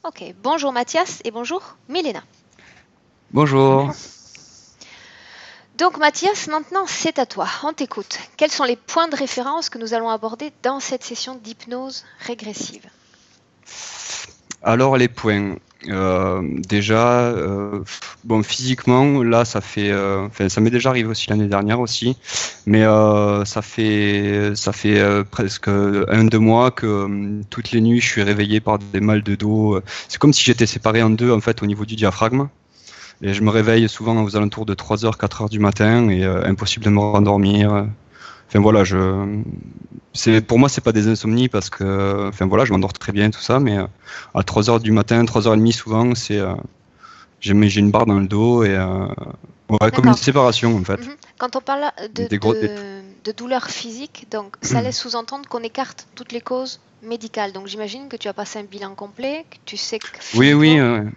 Ok, bonjour Mathias et bonjour Milena. Bonjour. Donc Mathias, maintenant c'est à toi, on t'écoute. Quels sont les points de référence que nous allons aborder dans cette session d'hypnose régressive? Alors les points. Déjà, bon, physiquement, là, enfin, ça m'est déjà arrivé aussi l'année dernière aussi, mais ça fait presque 1, 2 mois que toutes les nuits, je suis réveillé par des mal de dos. C'est comme si j'étais séparé en deux en fait au niveau du diaphragme, et je me réveille souvent aux alentours de 3 heures, 4 heures du matin, et impossible de me rendormir. Enfin voilà, pour moi c'est pas des insomnies parce que, enfin voilà, je m'endors très bien tout ça, mais à 3 heures du matin, 3 heures et demie souvent, j'ai une barre dans le dos et ouais, comme une D'accord. séparation en fait. Quand on parle Des gros, des- de douleurs physiques, donc ça laisse sous-entendre qu'on écarte toutes les causes médicales. Donc j'imagine que tu as passé un bilan complet, que tu sais que Oui, oui, physiquement.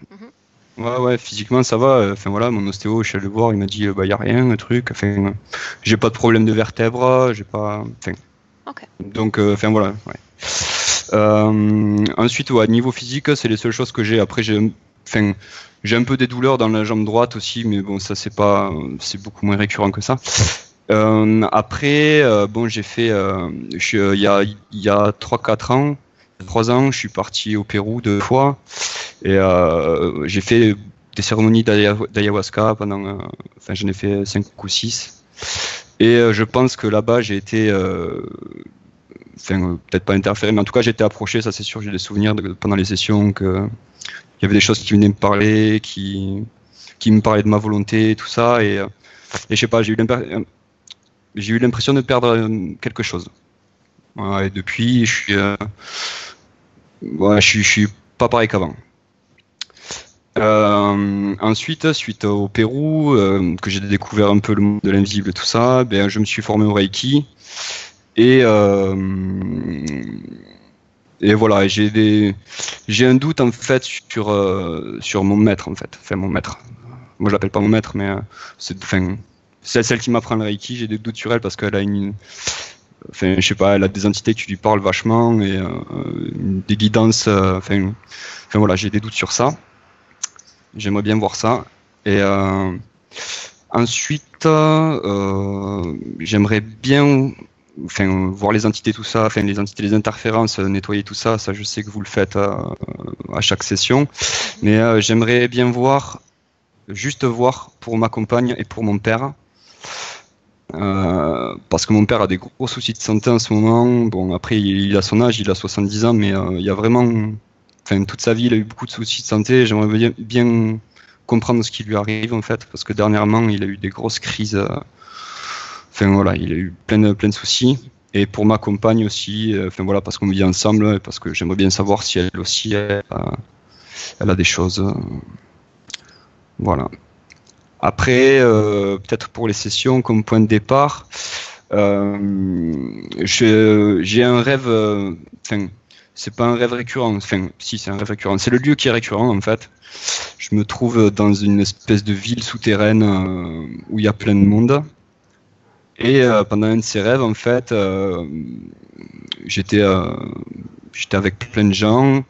Mhm. ouais, physiquement ça va. Enfin voilà, mon ostéo, je suis allé le voir, il m'a dit bah y a rien, un truc. Enfin, j'ai pas de problème de vertèbres, j'ai pas. Enfin, Ok. donc, enfin voilà. Ouais. Ensuite, ouais, niveau physique, c'est les seules choses que j'ai. Après, enfin, j'ai un peu des douleurs dans la jambe droite aussi, mais bon, ça c'est beaucoup moins récurrent que ça. Après, bon, j'ai fait, il y a 3, 4 ans, 3 ans, je suis parti au Pérou 2 fois et j'ai fait des cérémonies d'ayahuasca pendant, enfin, j'en ai fait 5 ou 6. Et je pense que là-bas, j'ai été, enfin, peut-être pas interféré, mais en tout cas, j'ai été approché, ça c'est sûr. J'ai des souvenirs pendant les sessions que il y avait des choses qui venaient me parler, qui me parlaient de ma volonté, tout ça, et je sais pas, j'ai eu l'impression de perdre quelque chose. Voilà, et depuis, ouais, je suis pas pareil qu'avant. Ensuite, suite au Pérou, que j'ai découvert un peu le monde de l'invisible, tout ça, ben, je me suis formé au Reiki. Et, et voilà, j'ai un doute en fait sur mon maître en fait. Enfin, mon maître. Moi, je l'appelle pas mon maître, mais enfin, c'est celle qui m'apprend le Reiki. J'ai des doutes sur elle parce qu'elle a enfin, je sais pas, elle a des entités qui lui parlent vachement et des guidances. Enfin voilà, j'ai des doutes sur ça. J'aimerais bien voir ça. Et ensuite, j'aimerais bien, enfin, voir les entités, tout ça, enfin, les entités, les interférences, nettoyer tout ça. Ça, je sais que vous le faites à chaque session. Mais j'aimerais bien juste voir pour ma compagne et pour mon père. Parce que mon père a des gros soucis de santé en ce moment. Bon, après, il a son âge, il a 70 ans, mais il y a vraiment, enfin, toute sa vie, il a eu beaucoup de soucis de santé. J'aimerais bien comprendre ce qui lui arrive, en fait, parce que dernièrement, il a eu des grosses crises. Enfin, voilà, il a eu plein de soucis. Et pour ma compagne aussi, enfin, voilà, parce qu'on vit ensemble, et parce que j'aimerais bien savoir si elle aussi, elle a des choses. Voilà. Après, peut-être pour les sessions comme point de départ, j'ai un rêve. Enfin, c'est pas un rêve récurrent. Enfin, si, c'est un rêve récurrent. C'est le lieu qui est récurrent en fait. Je me trouve dans une espèce de ville souterraine où il y a plein de monde. Et pendant un de ces rêves, en fait, j'étais j'étais avec plein de gens.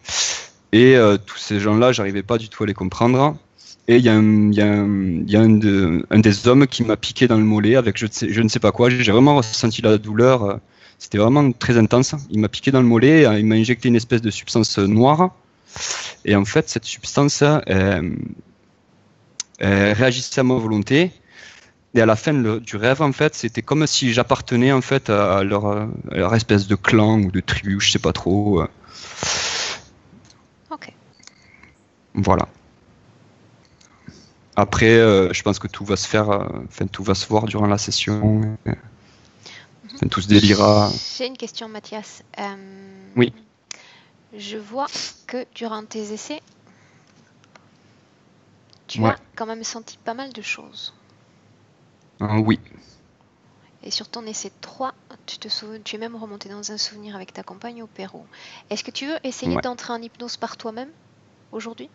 Et tous ces gens-là, j'arrivais pas du tout à les comprendre. Et il y a un des hommes qui m'a piqué dans le mollet avec je ne sais pas quoi. J'ai vraiment ressenti la douleur. C'était vraiment très intense. Il m'a piqué dans le mollet, il m'a injecté une espèce de substance noire. Et en fait, cette substance réagissait à ma volonté. Et à la fin du rêve, en fait, c'était comme si j'appartenais en fait à leur espèce de clan ou de tribu, je sais pas trop. Ok. Voilà. Après, je pense que tout va se faire, enfin tout va se voir durant la session. Mhm. Enfin, tout se délira. J'ai une question, Mathias. Oui, Je vois que durant tes essais, tu ouais, as quand même senti pas mal de choses. oui, Et sur ton essai 3, tu es même remonté dans un souvenir avec ta compagne au Pérou. Est-ce que tu veux essayer ouais. d'entrer en hypnose par toi-même aujourd'hui?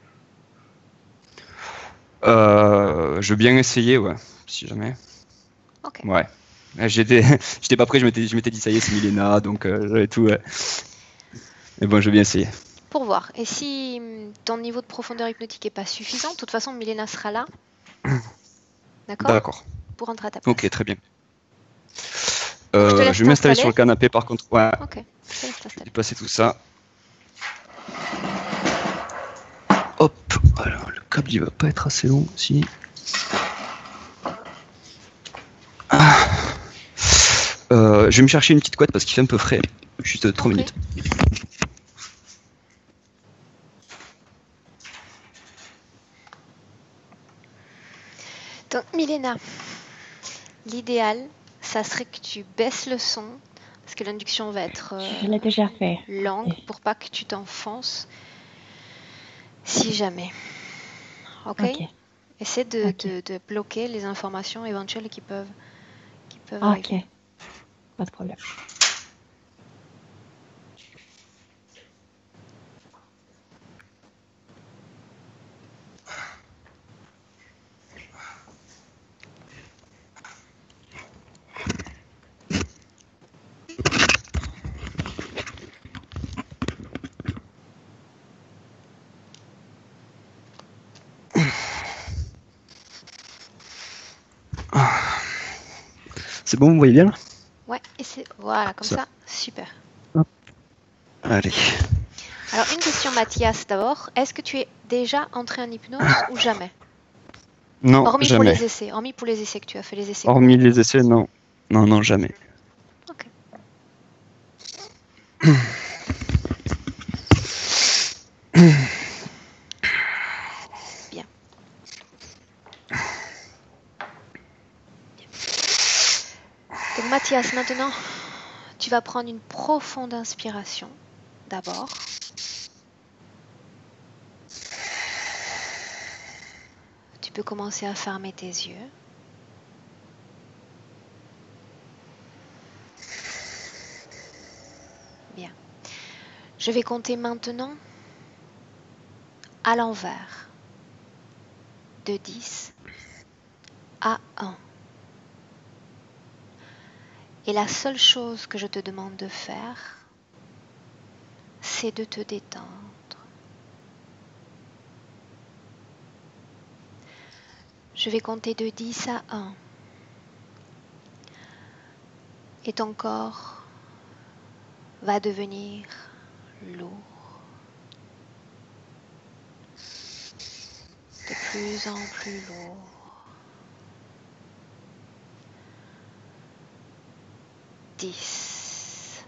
Je veux bien essayer, ouais, si jamais. Ok. Ouais. J'étais pas prêt, je m'étais dit ça y est, c'est Milena, donc j'avais tout. Ouais. Mais bon, je veux bien essayer. pour voir. Et si ton niveau de profondeur hypnotique n'est pas suffisant, de toute façon, Milena sera là. D'accord? D'accord. Pour rentrer à ta place. Ok, très bien. Donc, je te laisse Je vais m'installer sur t'installer. le canapé par contre. Ouais, Ok, je te laisse je vais t'installer. dépasser tout ça. Hop, alors le câble il va pas être assez long aussi. Ah. Je vais me chercher une petite couette parce qu'il fait un peu frais. Juste 3 Ok. minutes. Donc, Milena, l'idéal, ça serait que tu baisses le son, parce que l'induction va être Je l'ai déjà fait. longue, Ok. pour pas que tu t'enfonces, si jamais. Ok? Ok. Essaie Ok. de bloquer les informations éventuelles qui peuvent Ok. arriver. Pas de problème. C'est bon, vous voyez bien là? Ouais, et c'est voilà, comme Ça. ça, super. Allez. Alors, une question, Mathias, d'abord. Est-ce que tu es déjà entré en hypnose ou jamais? Non, Hormis pour jamais. les essais, hormis pour les essais que tu as fait, les essais Hormis courts. les essais, non. Non, non, jamais. Ok. Bien. Donc, Mathias, maintenant, tu vas prendre une profonde inspiration, d'abord. Tu peux commencer à fermer tes yeux. Bien. Je vais compter maintenant à l'envers, de 10 à 1. Et la seule chose que je te demande de faire, c'est de te détendre. Je vais compter de 10 à 1. Et ton corps va devenir lourd. De plus en plus lourd. 10.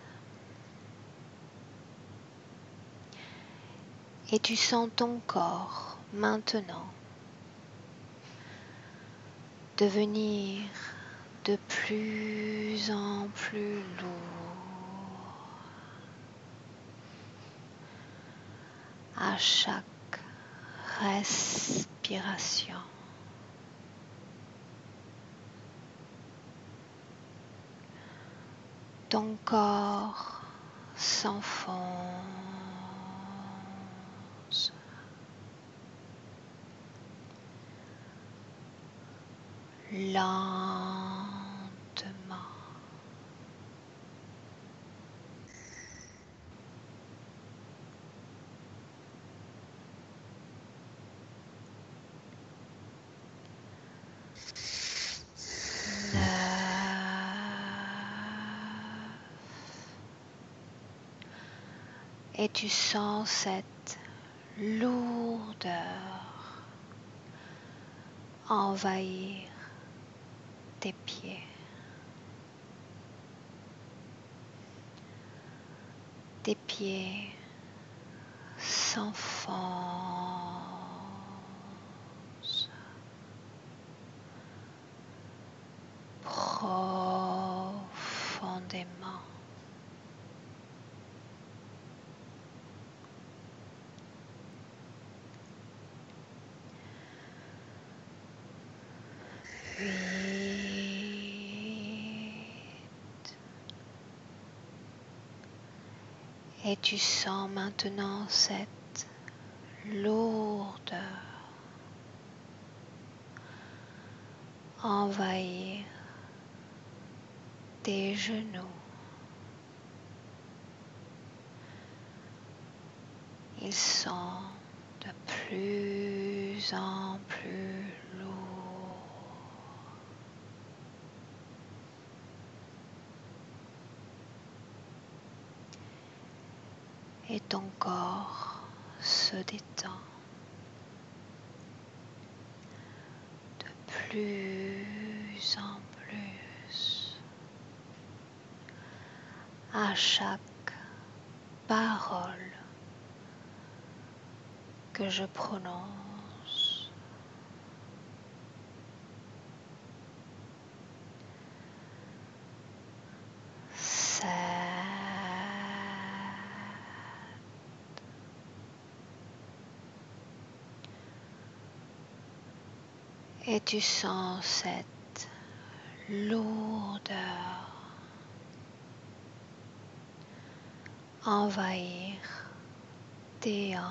Et tu sens ton corps maintenant devenir de plus en plus lourd à chaque respiration. Ton corps s'enfonce. Lentement. Et tu sens cette lourdeur envahir tes pieds. Tes pieds s'enfoncent profondément. Et tu sens maintenant cette lourdeur envahir tes genoux Ils sont de plus en plus lourds. Et ton corps se détend de plus en plus à chaque parole que je prononce. Et tu sens cette lourdeur envahir tes hanches.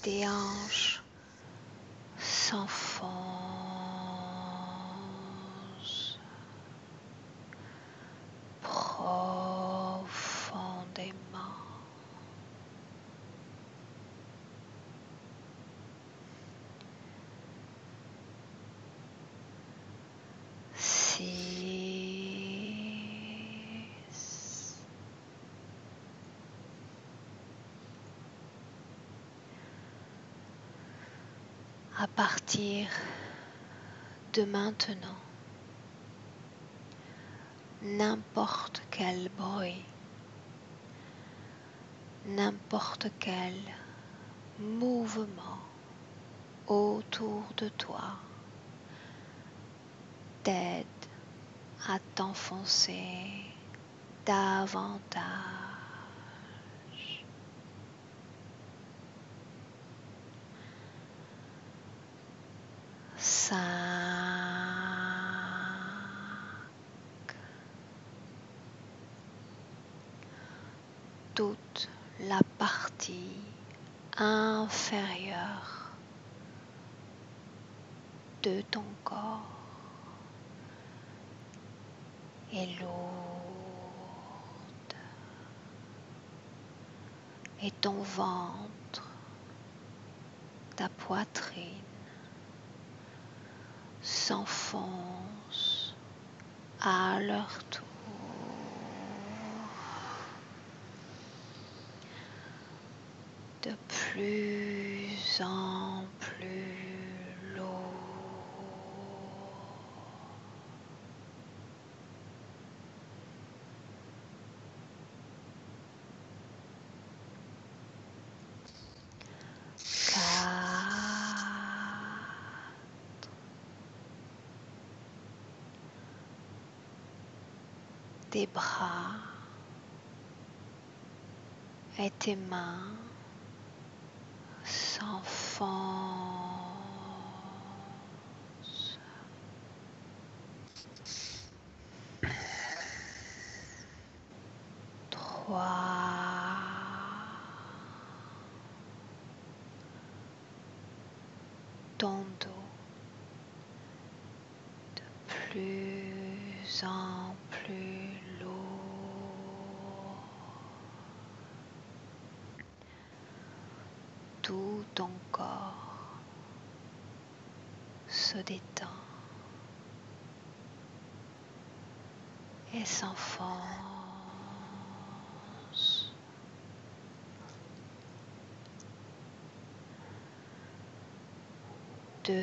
Tes hanches s'enfoncent profondément. À partir de maintenant, n'importe quel bruit, n'importe quel mouvement autour de toi t'aide à t'enfoncer davantage. Toute la partie inférieure de ton corps est lourde et ton ventre, ta poitrine s'enfonce à leur tour de plus en plus lourd. Tes bras et tes mains s'enfoncent. 3, ton dos de plus en plus lourd. Tout ton corps se détend et s'enfonce. De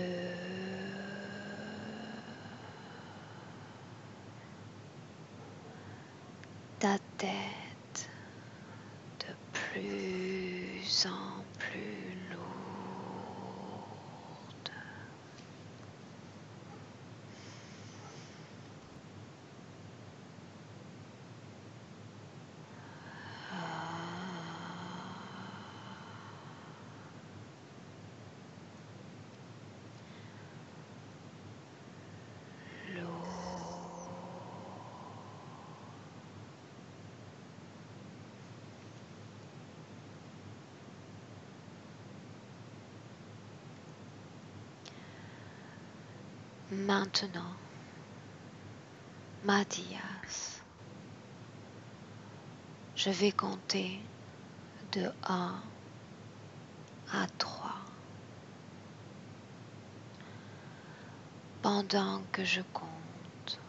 ta tête de plus en plus lourde. Maintenant, Mathias, je vais compter de 1 à 3. Pendant que je compte,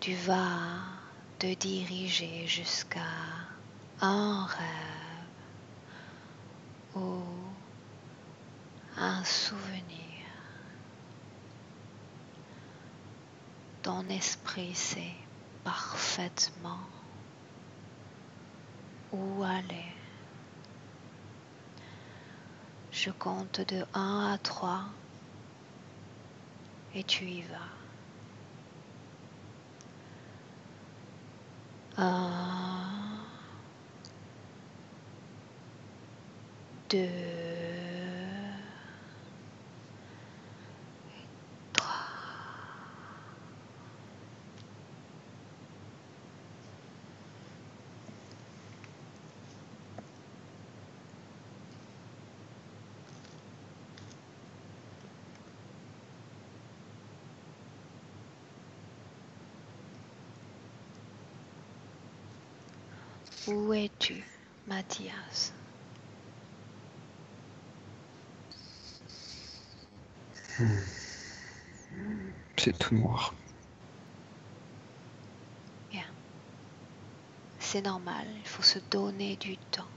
tu vas te diriger jusqu'à un rêve ou un souvenir. Ton esprit sait parfaitement où aller. Je compte de 1 à 3 et tu y vas. 1, 2, 3. Où es-tu, Mathias? C'est tout noir. Bien. C'est normal, il faut se donner du temps.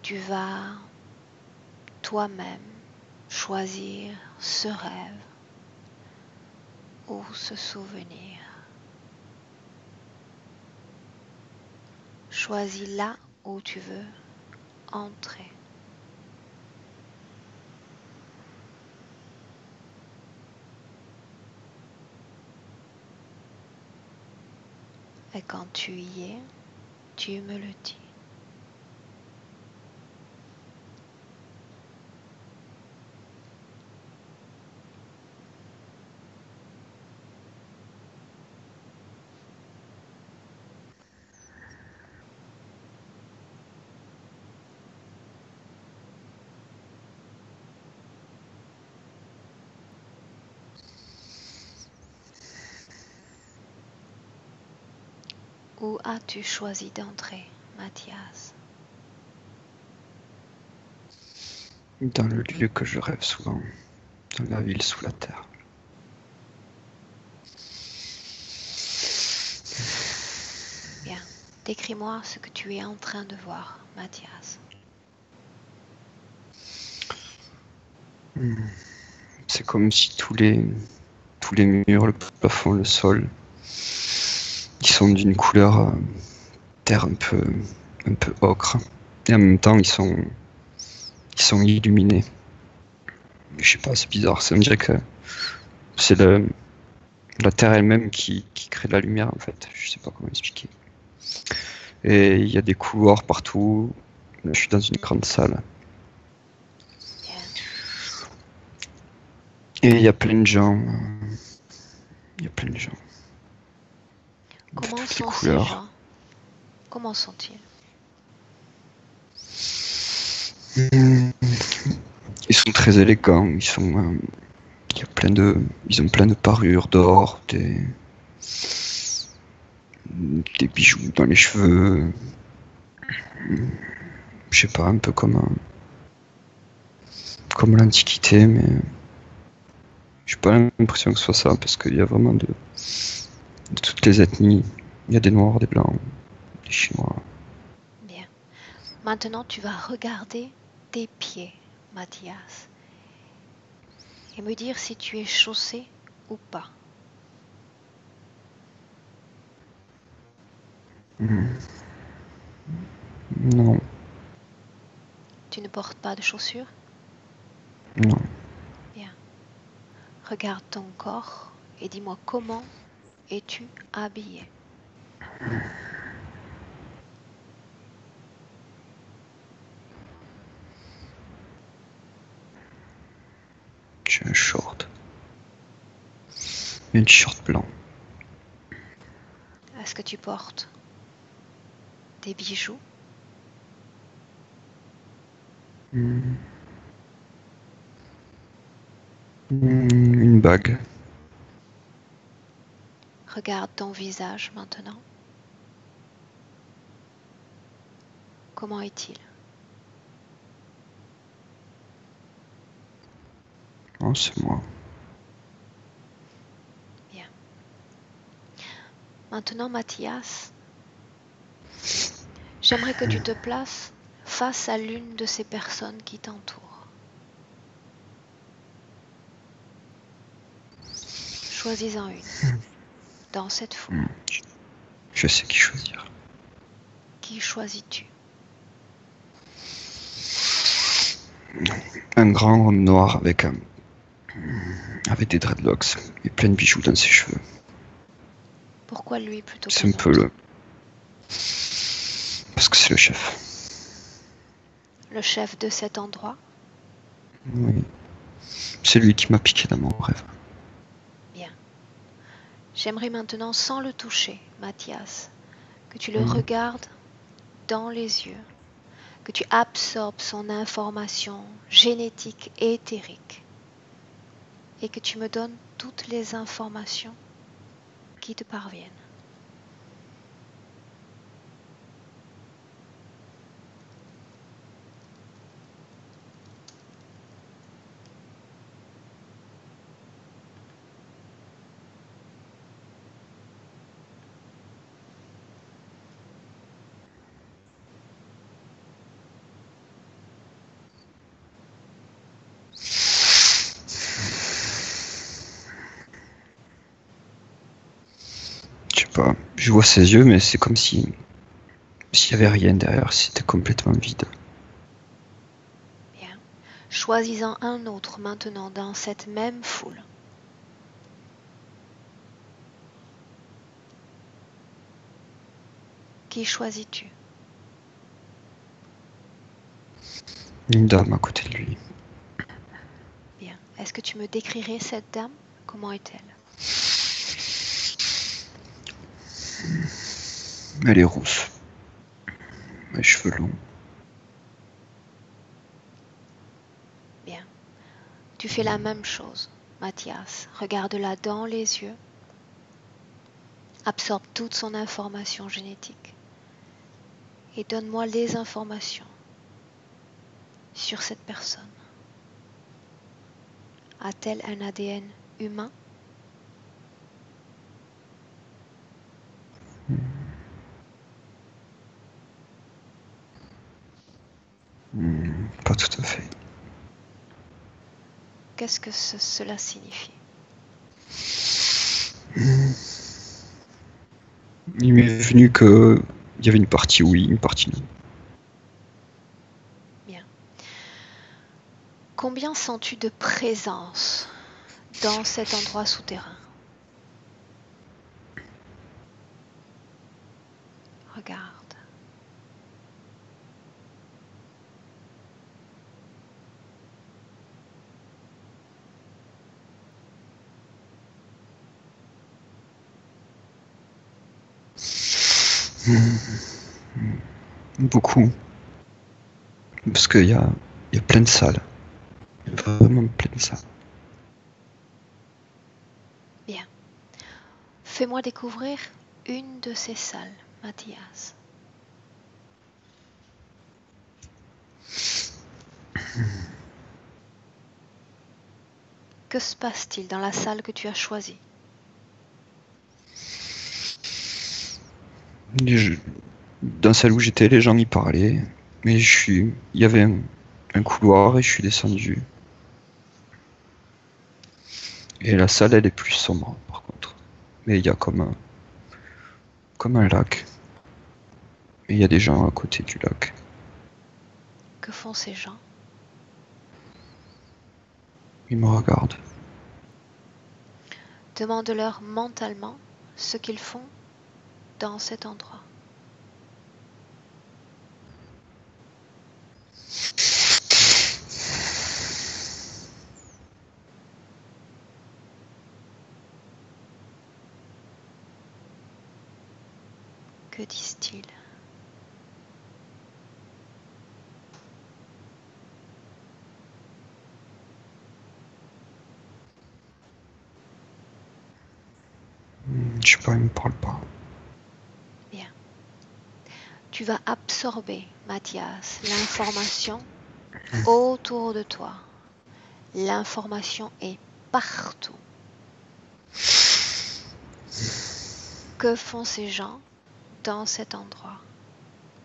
Tu vas toi-même choisir ce rêve ou ce souvenir. Choisis là où tu veux entrer. Et quand tu y es, tu me le dis. Où as-tu choisi d'entrer, Mathias? Dans le lieu que je rêve souvent, dans la ville sous la terre. Bien. Décris-moi ce que tu es en train de voir, Mathias. C'est comme si tous les murs, le plafond, le sol, ils sont d'une couleur terre un peu ocre. Et en même temps, ils sont illuminés. Je sais pas, c'est bizarre. Ça me dirait que c'est la terre elle-même qui crée de la lumière, en fait. Je sais pas comment expliquer. Et il y a des couloirs partout. Là, je suis dans une grande salle. Bien. Et il y a plein de gens. Il y a plein de gens. Comment De toutes les sont ces couleurs. gens? Comment sont-ils? Ils sont très élégants. Ils ont plein de parures d'or, des bijoux dans les cheveux. Je sais pas, un peu comme l'Antiquité, mais j'ai pas l'impression que ce soit ça, parce qu'il y a vraiment de toutes les ethnies. Il y a des Noirs, des Blancs, des Chinois. Bien. Maintenant, tu vas regarder tes pieds, Mathias, et me dire si tu es chaussé ou pas. Non, Tu ne portes pas de chaussures? non. Bien. Regarde ton corps et dis-moi comment es-tu habillé? J'ai un short. Et un t-shirt blanc. Est-ce que tu portes des bijoux? Une bague. Regarde ton visage maintenant. Comment est-il? Oh, c'est moi. Bien. Maintenant, Mathias, j'aimerais que tu te places face à l'une de ces personnes qui t'entourent. Choisis-en une dans cette foule. Je sais qui choisir. Qui choisis-tu? Un grand homme noir avec des dreadlocks et plein de bijoux dans ses cheveux. Pourquoi lui plutôt C'est qu'un un peu autre? le... Parce que c'est le chef. Le chef de cet endroit? Oui. C'est lui qui m'a piqué dans mon rêve. Bien. J'aimerais maintenant, sans le toucher, Mathias, que tu le regardes dans les yeux, que tu absorbes son information génétique et éthérique et que tu me donnes toutes les informations qui te parviennent. Je sais pas, je vois ses yeux, mais c'est comme s'il y avait rien derrière, c'était complètement vide. Bien. Choisis-en un autre maintenant dans cette même foule. Qui choisis-tu? Une dame à côté de lui. Bien. Est-ce que tu me décrirais cette dame? Comment est-elle? Elle est rousse. Les cheveux longs. Bien. Tu fais la même chose, Mathias. Regarde-la dans les yeux. Absorbe toute son information génétique. Et donne-moi les informations sur cette personne. A-t-elle un ADN humain? Pas tout à fait. Qu'est-ce que cela signifie? Il m'est venu que il y avait une partie oui, une partie non. Bien. Combien sens-tu de présence dans cet endroit souterrain? Regarde. Beaucoup. Parce qu'il y a plein de salles. Il y a vraiment plein de salles. Bien. Fais-moi découvrir une de ces salles, Mathias. Que se passe-t-il dans la salle que tu as choisie? Dans celle où j'étais, les gens y parlaient. Mais il y avait un couloir et je suis descendu. Et la salle, elle est plus sombre, par contre. Mais il y a comme un lac. Et il y a des gens à côté du lac. Que font ces gens? Ils me regardent. Demande-leur mentalement ce qu'ils font dans cet endroit. Que disent-ils? Je sais pas, il me parle pas. Bien. Tu vas absorber, Mathias, l'information autour de toi. L'information est partout. Que font ces gens dans cet endroit,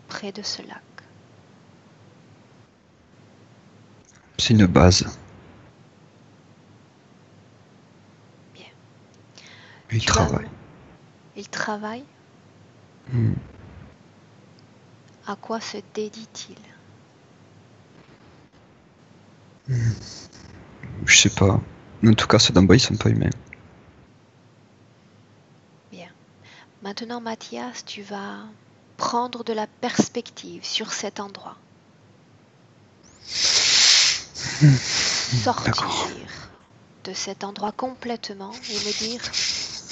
près de ce lac? C'est une base. Bien. Ils travaillent. Ils travaillent? À quoi se dédient-ils? Je sais pas. En tout cas, ceux d'en bas, ils sont pas humains. Bien. Maintenant, Mathias, tu vas prendre de la perspective sur cet endroit. Sortir de cet endroit complètement et me dire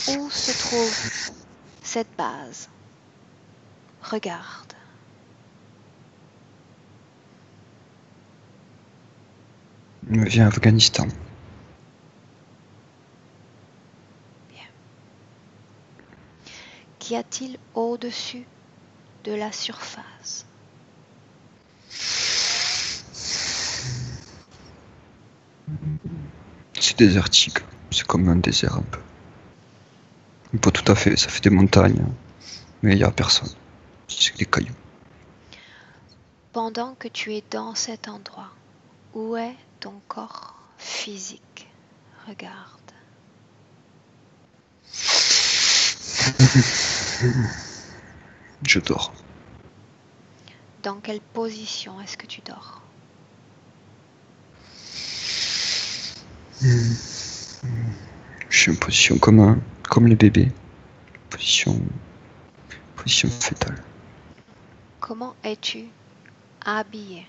où se trouve cette base. Regarde. Il me vient Afghanistan. Bien. Qu'y a-t-il au-dessus de la surface? C'est désertique. C'est comme un désert un peu. Pas tout à fait, ça fait des montagnes. Mais il y a personne. C'est des cailloux. Pendant que tu es dans cet endroit, où est ton corps physique? Regarde. Je dors. Dans quelle position est-ce que tu dors? Je suis en position comme les bébés. Position fétale. Comment es-tu habillé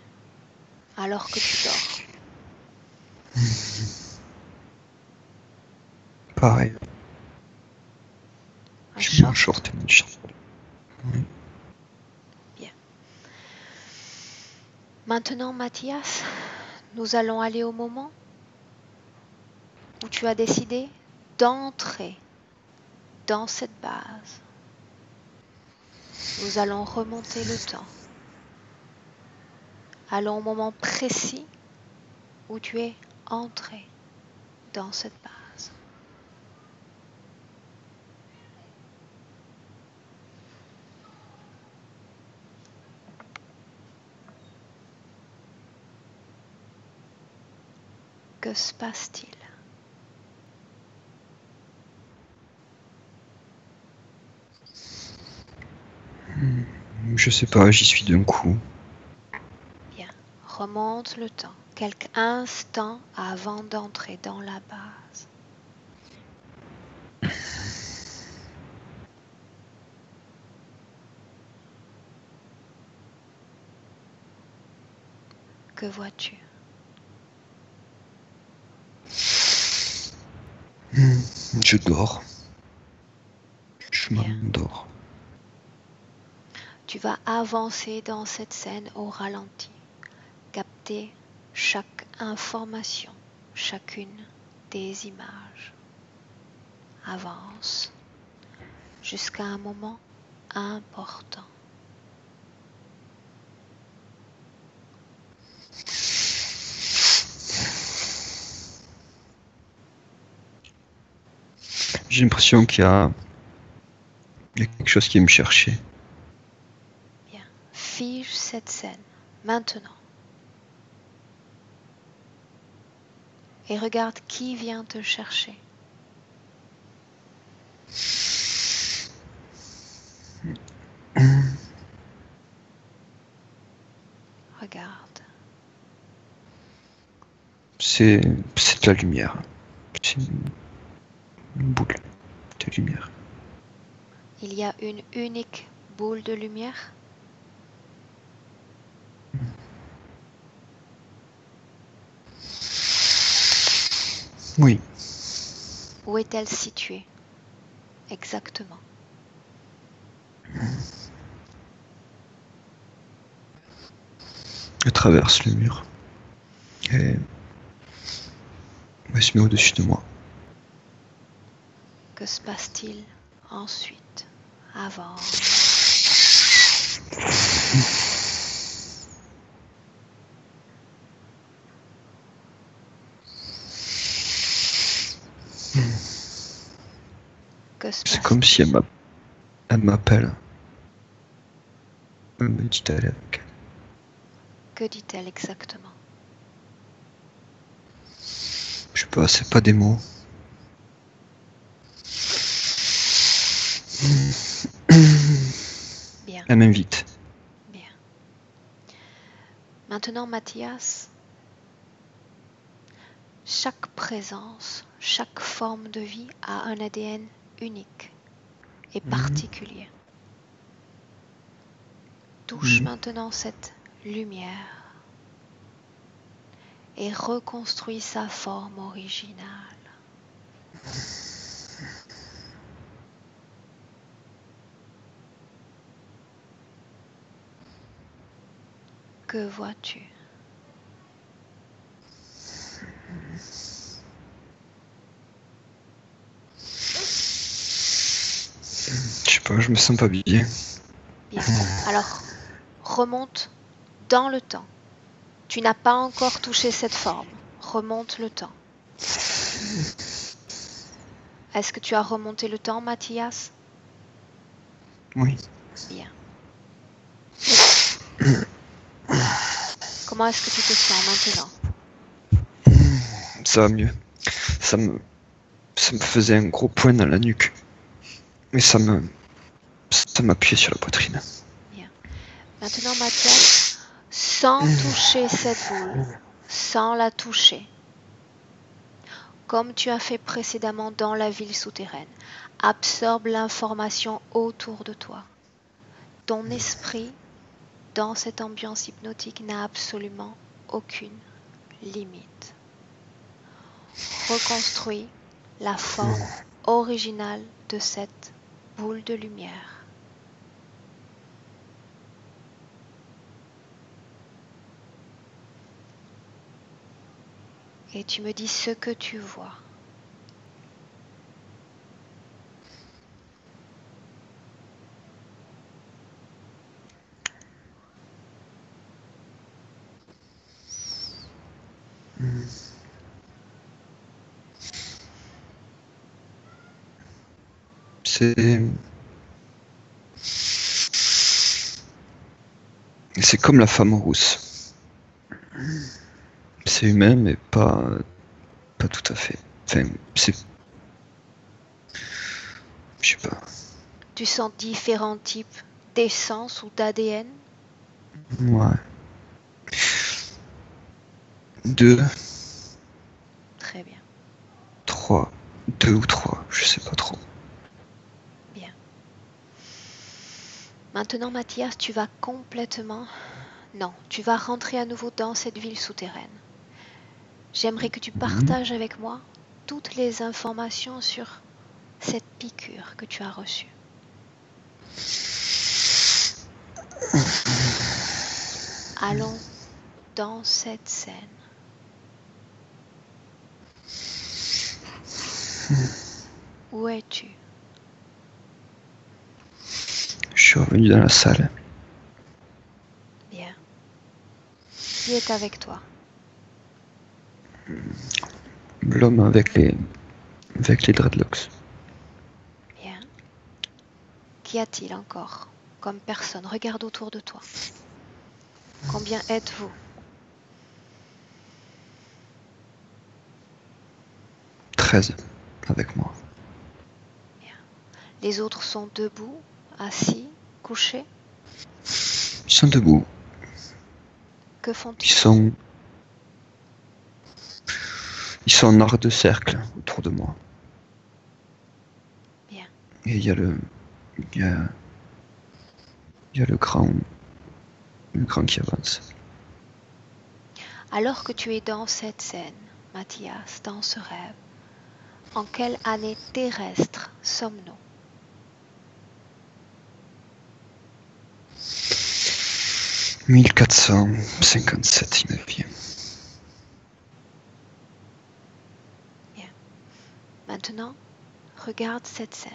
alors que tu dors? Pareil. Un Je mets un short? short et une short. Oui. Bien. Maintenant, Mathias, nous allons aller au moment où tu as décidé d'entrer dans cette base. Nous allons remonter le temps. Allons au moment précis où tu es entré dans cette base. Que se passe-t-il? Je sais pas, j'y suis d'un coup. Bien, remonte le temps, quelques instants avant d'entrer dans la base. Que vois-tu? Je dors. Je m'endors. Tu vas avancer dans cette scène au ralenti, capter chaque information, chacune des images. Avance jusqu'à un moment important. J'ai l'impression qu'il y a quelque chose qui vient me chercher. Bien, fige cette scène maintenant. Et regarde qui vient te chercher. Regarde. C'est de la lumière. C'est une boule de lumière. Il y a une unique boule de lumière. Oui. Où est-elle située? Exactement. Elle traverse le mur. Et elle se met au-dessus de moi. Que se passe-t-il Ensuite, avance. Que se C'est passe-t-il? comme si elle m'appelle. Elle me dit d'aller avec elle. Que dit-elle exactement? Je sais pas, c'est pas des mots. Bien, Elle m'invite. bien. Maintenant, Mathias, chaque présence, chaque forme de vie a un ADN unique et particulier. Touche maintenant cette lumière et reconstruis sa forme originale. Que vois-tu? Je sais pas, je me sens pas bien. Bien. Alors, remonte dans le temps. Tu n'as pas encore touché cette forme. Remonte le temps. Est-ce que tu as remonté le temps, Mathias? Oui. Bien. Comment est-ce que tu te sens maintenant? Ça va mieux. Ça me faisait un gros poing dans la nuque. Mais ça m'appuyait sur la poitrine. Bien. Maintenant, Mathias, sans toucher cette boule, sans la toucher, comme tu as fait précédemment dans la ville souterraine, absorbe l'information autour de toi. Ton esprit, dans cette ambiance hypnotique, n'a absolument aucune limite. Reconstruis la forme originale de cette boule de lumière. Et tu me dis ce que tu vois. C'est comme la femme rousse. C'est humain, mais pas tout à fait. Enfin, c'est... Je sais pas. Tu sens différents types d'essence ou d'ADN? Ouais. 2, Très bien, 3. 2 ou 3, je sais pas trop. bien. Maintenant, Mathias, tu vas complètement... Non, tu vas rentrer à nouveau dans cette ville souterraine. J'aimerais que tu partages avec moi toutes les informations sur cette piqûre que tu as reçue. Allons dans cette scène. Où es-tu? Je suis revenu dans la salle. Bien. Qui est avec toi? L'homme avec les dreadlocks. Bien. Qu'y a-t-il encore comme personne? Regarde autour de toi. Combien êtes-vous? 13 avec moi. Bien. Les autres sont debout, assis, couchés? Ils sont debout. Que font-ils? Ils sont en arc de cercle autour de moi. Bien. Et il y a le grand qui avance. Alors que tu es dans cette scène, Mathias, dans ce rêve, en quelle année terrestre sommes-nous? 1457, il me vient. Bien. Maintenant, regarde cette scène.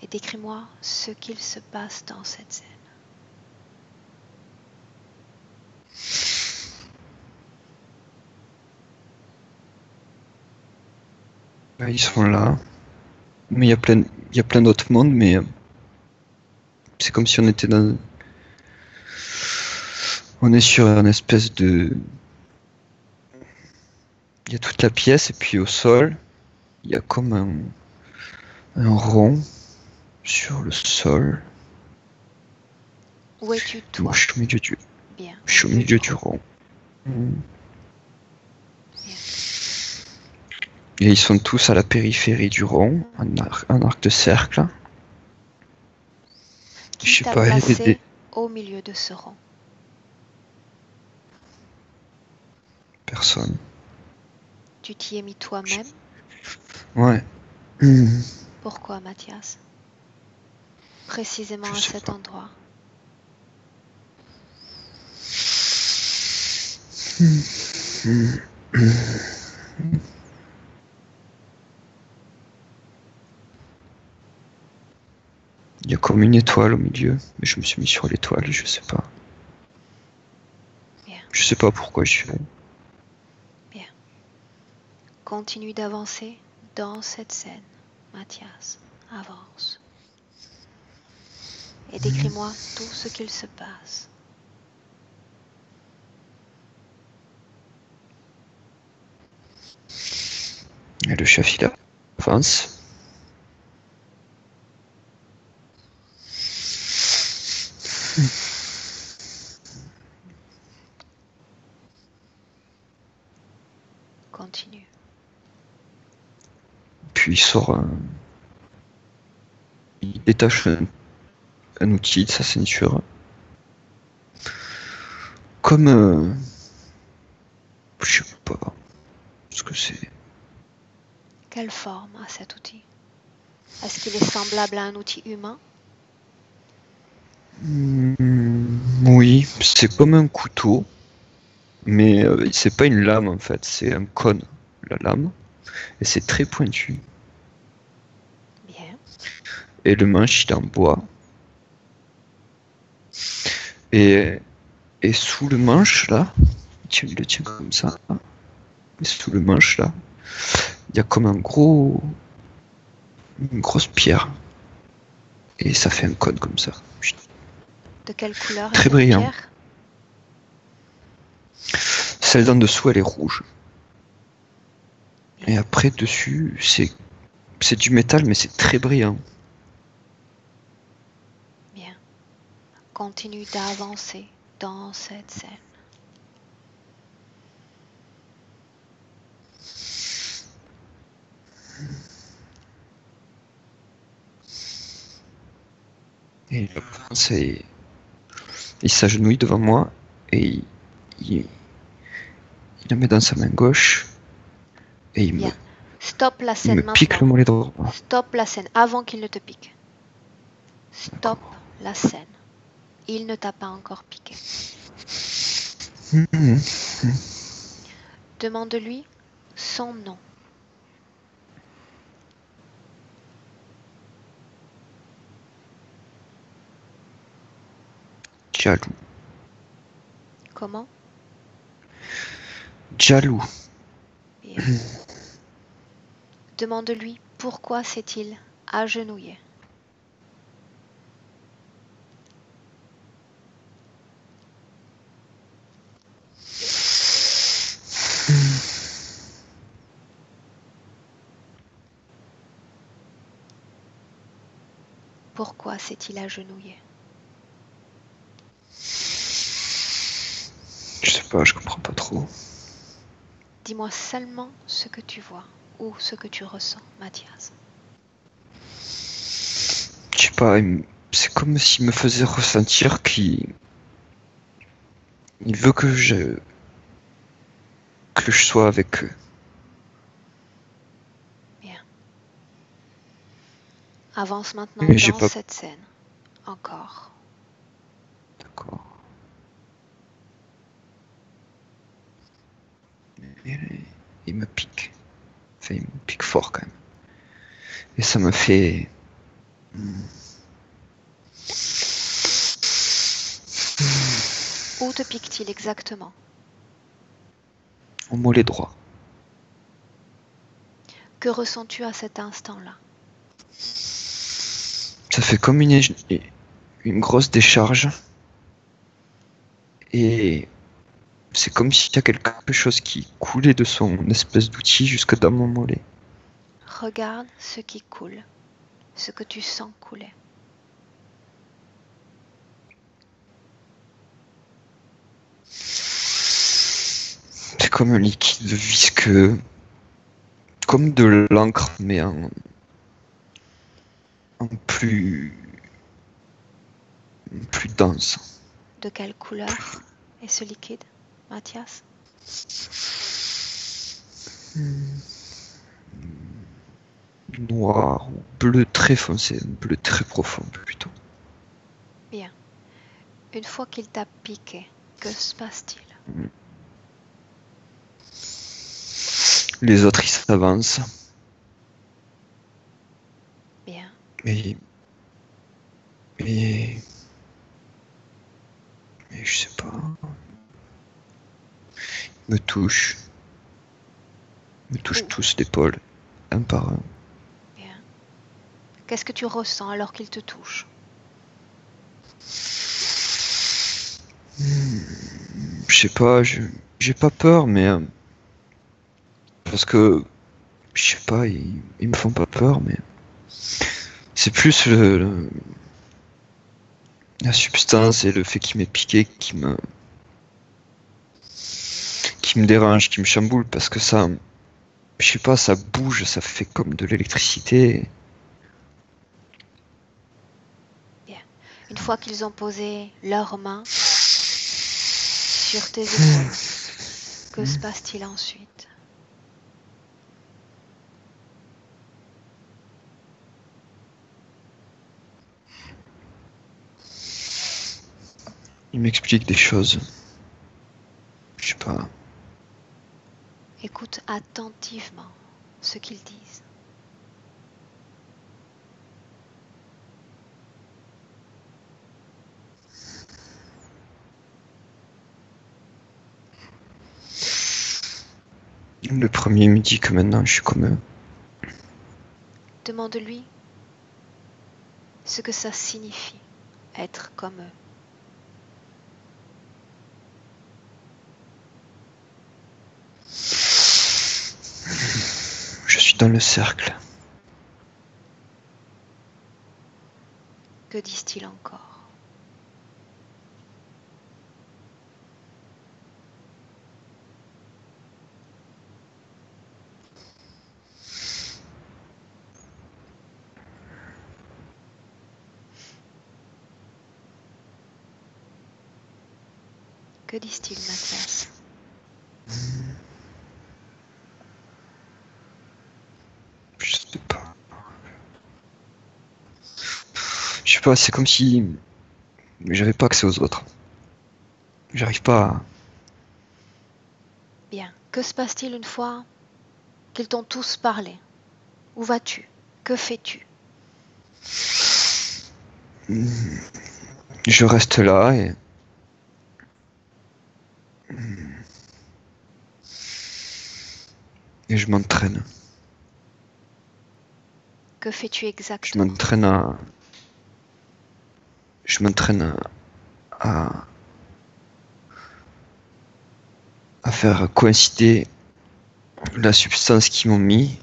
Et décris-moi ce qu'il se passe dans cette scène. Ils sont là. Mais il y a plein d'autres mondes, mais c'est comme si on était dans... On est sur une espèce de... Il y a toute la pièce, et puis au sol, il y a comme un rond sur le sol. Où es-tu, toi? Moi, je suis au milieu du... Bien. Je suis au milieu du rond. Bien. Et ils sont tous à la périphérie du rond, un arc de cercle. Qui t'a pas, placé au milieu de ce rond? Personne. Tu t'y es mis toi-même? Ouais. Pourquoi, Mathias? Précisément à cet endroit. Il y a comme une étoile au milieu, mais je me suis mis sur l'étoile, je sais pas. Bien. Je sais pas pourquoi je suis là. Bien. Continue d'avancer dans cette scène, Mathias. Avance. Et décris-moi tout ce qu'il se passe. Et le chef, il avance. Continue. Puis il sort il détache un outil de sa ceinture. Comme je sais pas ce que c'est. Quelle forme a cet outil? Est-ce qu'il est semblable à un outil humain? Oui, c'est comme un couteau, mais c'est pas une lame en fait, c'est un cône, la lame, et c'est très pointu. Bien. Et le manche il est en bois. Et sous le manche là, il le tient comme ça. Et sous le manche là, il y a comme une grosse pierre. Et ça fait un cône comme ça. De quelle couleur est Très cette brillant. pierre? Celle d'en dessous elle est rouge. Bien. Et après dessus c'est du métal mais c'est très brillant. Bien. Continue d'avancer dans cette scène. Et le prince il s'agenouille devant moi et il la met dans sa main gauche et Bien. Stop la il scène me pique le maintenant. mollet droit. Stop la scène avant qu'il ne te pique. Stop la scène. Il ne t'a pas encore piqué. Demande-lui son nom. Jaloux. Comment? Jaloux. Bien. Demande-lui pourquoi s'est-il agenouillé. Pourquoi s'est-il agenouillé? Je sais pas, je comprends pas trop. Dis-moi seulement ce que tu vois ou ce que tu ressens, Mathias. Je sais pas, c'est comme s'il me faisait ressentir qu'il veut que je sois avec eux. Bien. Avance maintenant Mais j'ai dans pas... cette scène. Encore. D'accord. Il me pique. Enfin, il me pique fort quand même. Et ça me fait Où te pique-t-il exactement? Au mollet droit. Que ressens-tu à cet instant-là? Ça fait comme une grosse décharge. Et c'est comme s'il y a quelque chose qui coulait de son espèce d'outil jusque dans mon mollet. Regarde ce qui coule, ce que tu sens couler. C'est comme un liquide visqueux, comme de l'encre, mais en plus dense. De quelle couleur est ce liquide, Mathias? Noir ou bleu très foncé, bleu très profond plutôt. Bien. Une fois qu'il t'a piqué, que se passe-t-il? Les autres ils s'avancent. Bien. Mais je sais pas. Me touchent tous l'épaule, un par un. Bien. Qu'est-ce que tu ressens alors qu'il te touche? Je sais pas, j'ai pas peur, mais parce que je sais pas, ils me font pas peur, mais c'est plus la substance et le fait qu'il m'ait piqué qui me dérange, qui me chamboule, parce que ça, je sais pas, ça bouge, ça fait comme de l'électricité. Bien. Une fois qu'ils ont posé leurs mains sur tes épaules, que se passe-t-il ensuite? Ils m'expliquent des choses. Je sais pas. Écoute attentivement ce qu'ils disent. Le premier me dit que maintenant je suis comme eux. Demande-lui ce que ça signifie, être comme eux. Je suis dans le cercle. Que disent-ils encore? Que disent-ils, Mathias? Je sais pas. Je sais pas, c'est comme si j'avais pas accès aux autres. J'arrive pas à... Bien. Que se passe-t-il une fois qu'ils t'ont tous parlé? Où vas-tu? Que fais-tu? Je reste là et... Et je m'entraîne. Que fais-tu Je exactement? m'entraîne à faire coïncider la substance qu'ils m'ont mis.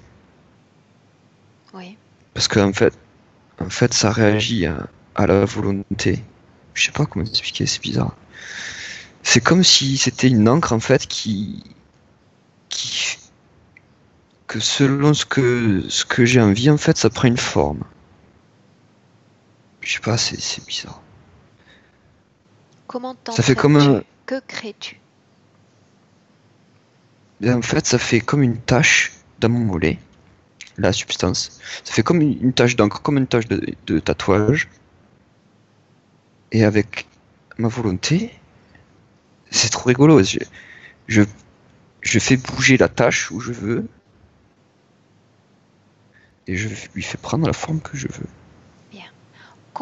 Oui. Parce que en fait, ça réagit à la volonté. Je sais pas comment expliquer, c'est bizarre. C'est comme si c'était une encre en fait que selon ce que j'ai envie en fait, ça prend une forme. Je sais pas, c'est bizarre. Comment Ça fait comme t'entraînes-tu? Que crées-tu? En fait, ça fait comme une tache dans mon mollet, la substance. Ça fait comme une tache d'encre, comme une tache de tatouage. Et avec ma volonté, c'est trop rigolo. Je, je fais bouger la tache où je veux. Et je lui fais prendre la forme que je veux. Bien.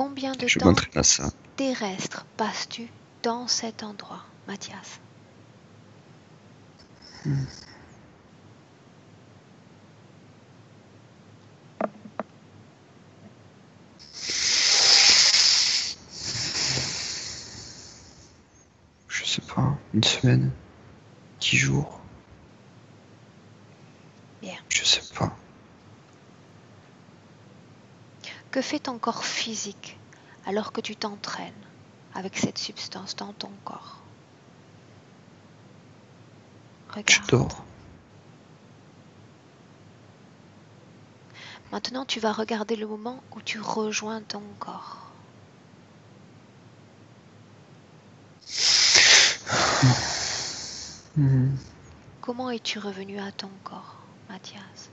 Combien de Je temps m'entraîne à ça. terrestre passes-tu dans cet endroit, Mathias? Je sais pas, une semaine, 10 jours. Bien. Je sais pas. Que fait ton corps physique alors que tu t'entraînes avec cette substance dans ton corps? Je Regarde. dors. Maintenant, tu vas regarder le moment où tu rejoins ton corps. Comment es-tu revenu à ton corps, Mathias?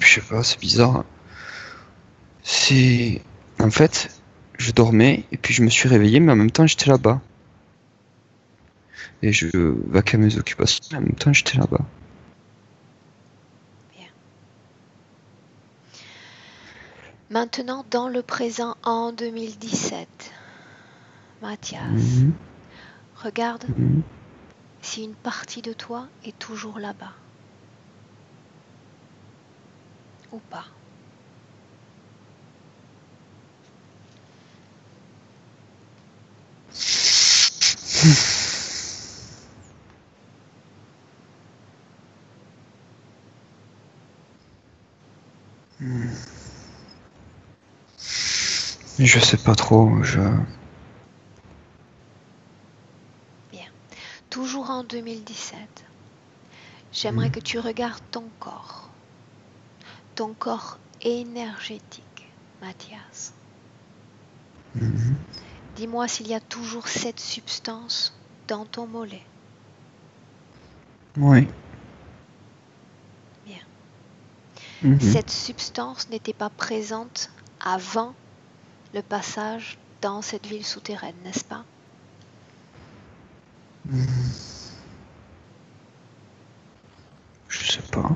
Je sais pas, c'est bizarre. C'est... En fait, je dormais et puis je me suis réveillé, mais en même temps j'étais là-bas. Et je vaquais à mes occupations, mais en même temps j'étais là-bas. Bien. Maintenant, dans le présent, en 2017, Mathias, regarde si une partie de toi est toujours là-bas. Ou pas. Je sais pas trop, Bien. Toujours en 2017, j'aimerais que tu regardes ton corps énergétique, Mathias. Dis-moi s'il y a toujours cette substance dans ton mollet. Oui. Bien. Cette substance n'était pas présente avant le passage dans cette ville souterraine, n'est-ce pas? Je sais pas.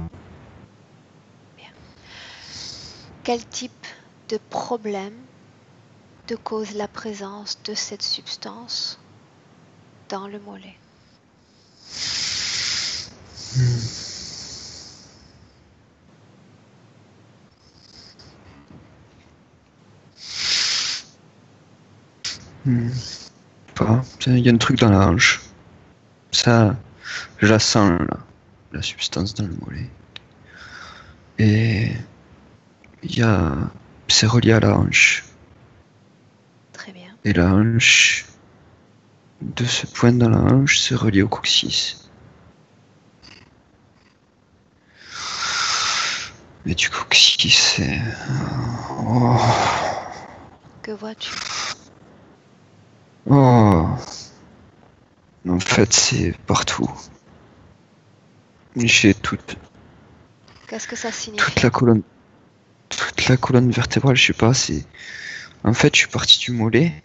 Bien. Quel type de problème te cause la présence de cette substance dans le mollet? Pas. Il y a un truc dans la hanche. Ça, je la sens là, la substance dans le mollet. Et il y a, c'est relié à la hanche. Très bien. Et la hanche, de ce point dans la hanche, c'est relié au coccyx. Mais du coccyx, c'est... Oh. Que vois-tu? Oh. En fait, c'est partout. J'ai Qu'est-ce que ça signifie? toute la colonne vertébrale, je sais pas, c'est... En fait, je suis parti du mollet,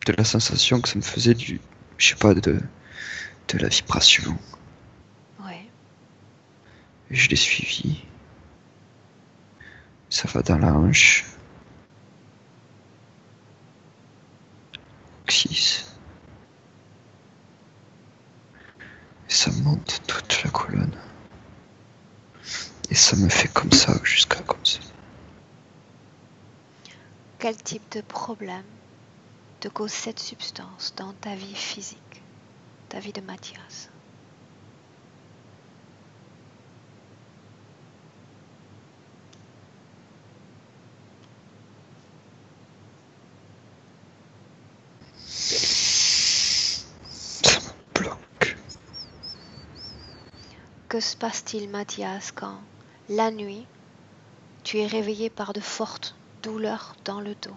de la sensation que ça me faisait je sais pas, de la vibration. Ouais. Et je l'ai suivi. Ça va dans la hanche. 6. Et ça monte toute la colonne. Et ça me fait comme ça, jusqu'à comme ça. Quel type de problème te cause cette substance dans ta vie physique, ta vie de Mathias? Ça me bloque. Que se passe-t-il, Mathias, quand, la nuit, tu es réveillé par de fortes douleurs dans le dos,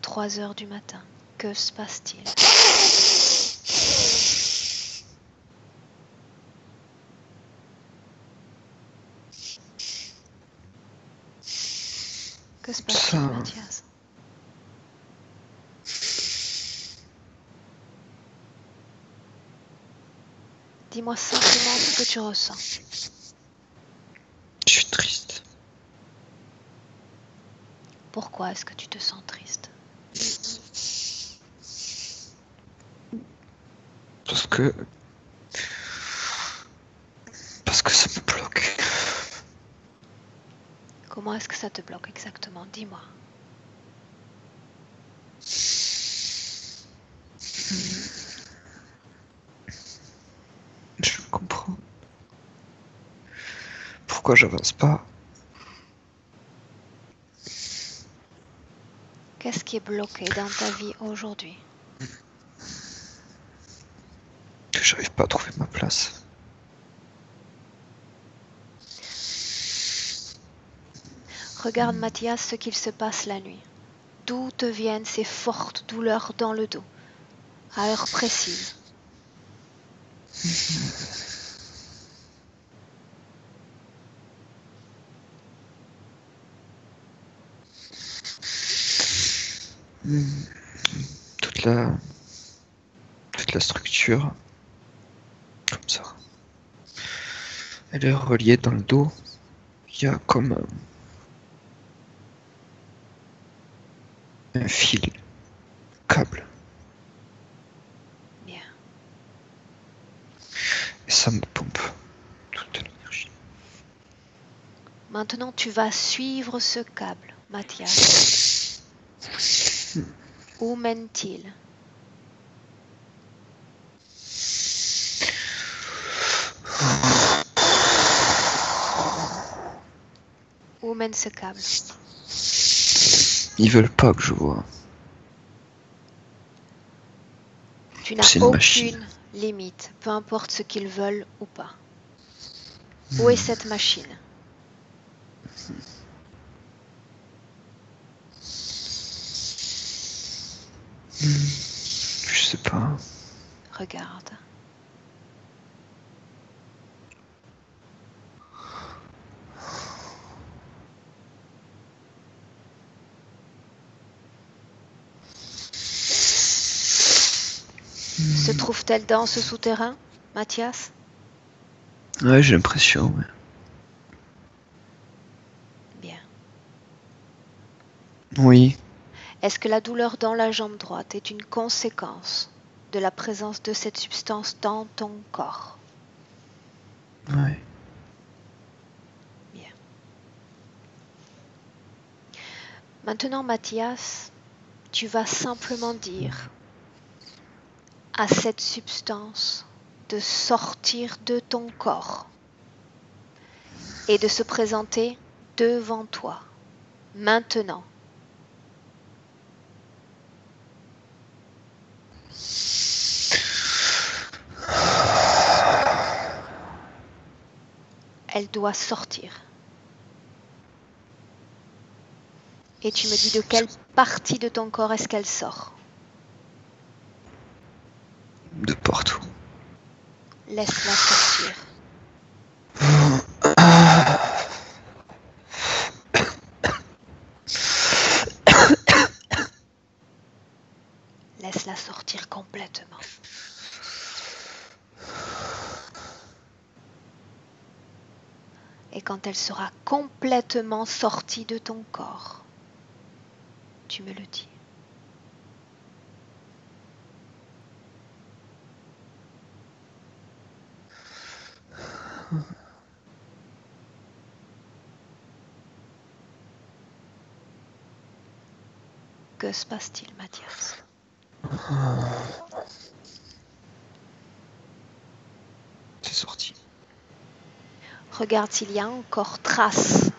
3 heures du matin? Que se passe-t-il? Que se passe-t-il, Mathias? Dis-moi simplement ce que tu ressens. Je suis triste. Pourquoi est-ce que tu te sens triste? Parce que ça me bloque. Comment est-ce que ça te bloque exactement? Dis-moi. Je comprends. Pourquoi j'avance pas? Qu'est-ce qui est bloqué dans ta vie aujourd'hui? Que j'arrive pas à trouver ma place. Regarde Mathias ce qu'il se passe la nuit. D'où te viennent ces fortes douleurs dans le dos, à heure précise? Toute la structure, comme ça, elle est reliée dans le dos. Il y a comme un fil, câble, Bien. et ça me pompe toute l'énergie. Maintenant, tu vas suivre ce câble, Mathias. Où mène-t-il? Où mène ce câble? Ils veulent pas que je vois. Tu n'as C'est une machine. aucune limite, peu importe ce qu'ils veulent ou pas. Où est cette machine? Je sais pas. Regarde. Se trouve-t-elle dans ce souterrain, Mathias? Ouais, j'ai l'impression, ouais. Bien. Oui. Est-ce que la douleur dans la jambe droite est une conséquence de la présence de cette substance dans ton corps? Ouais. Bien. Maintenant, Mathias, tu vas simplement dire à cette substance de sortir de ton corps et de se présenter devant toi, maintenant. Elle doit sortir. Et tu me dis de quelle partie de ton corps est-ce qu'elle sort? De partout. Laisse-la sortir. Laisse-la sortir complètement. Et quand elle sera complètement sortie de ton corps, tu me le dis. Que se passe-t-il, Mathias? C'est sorti. Regarde s'il y a encore trace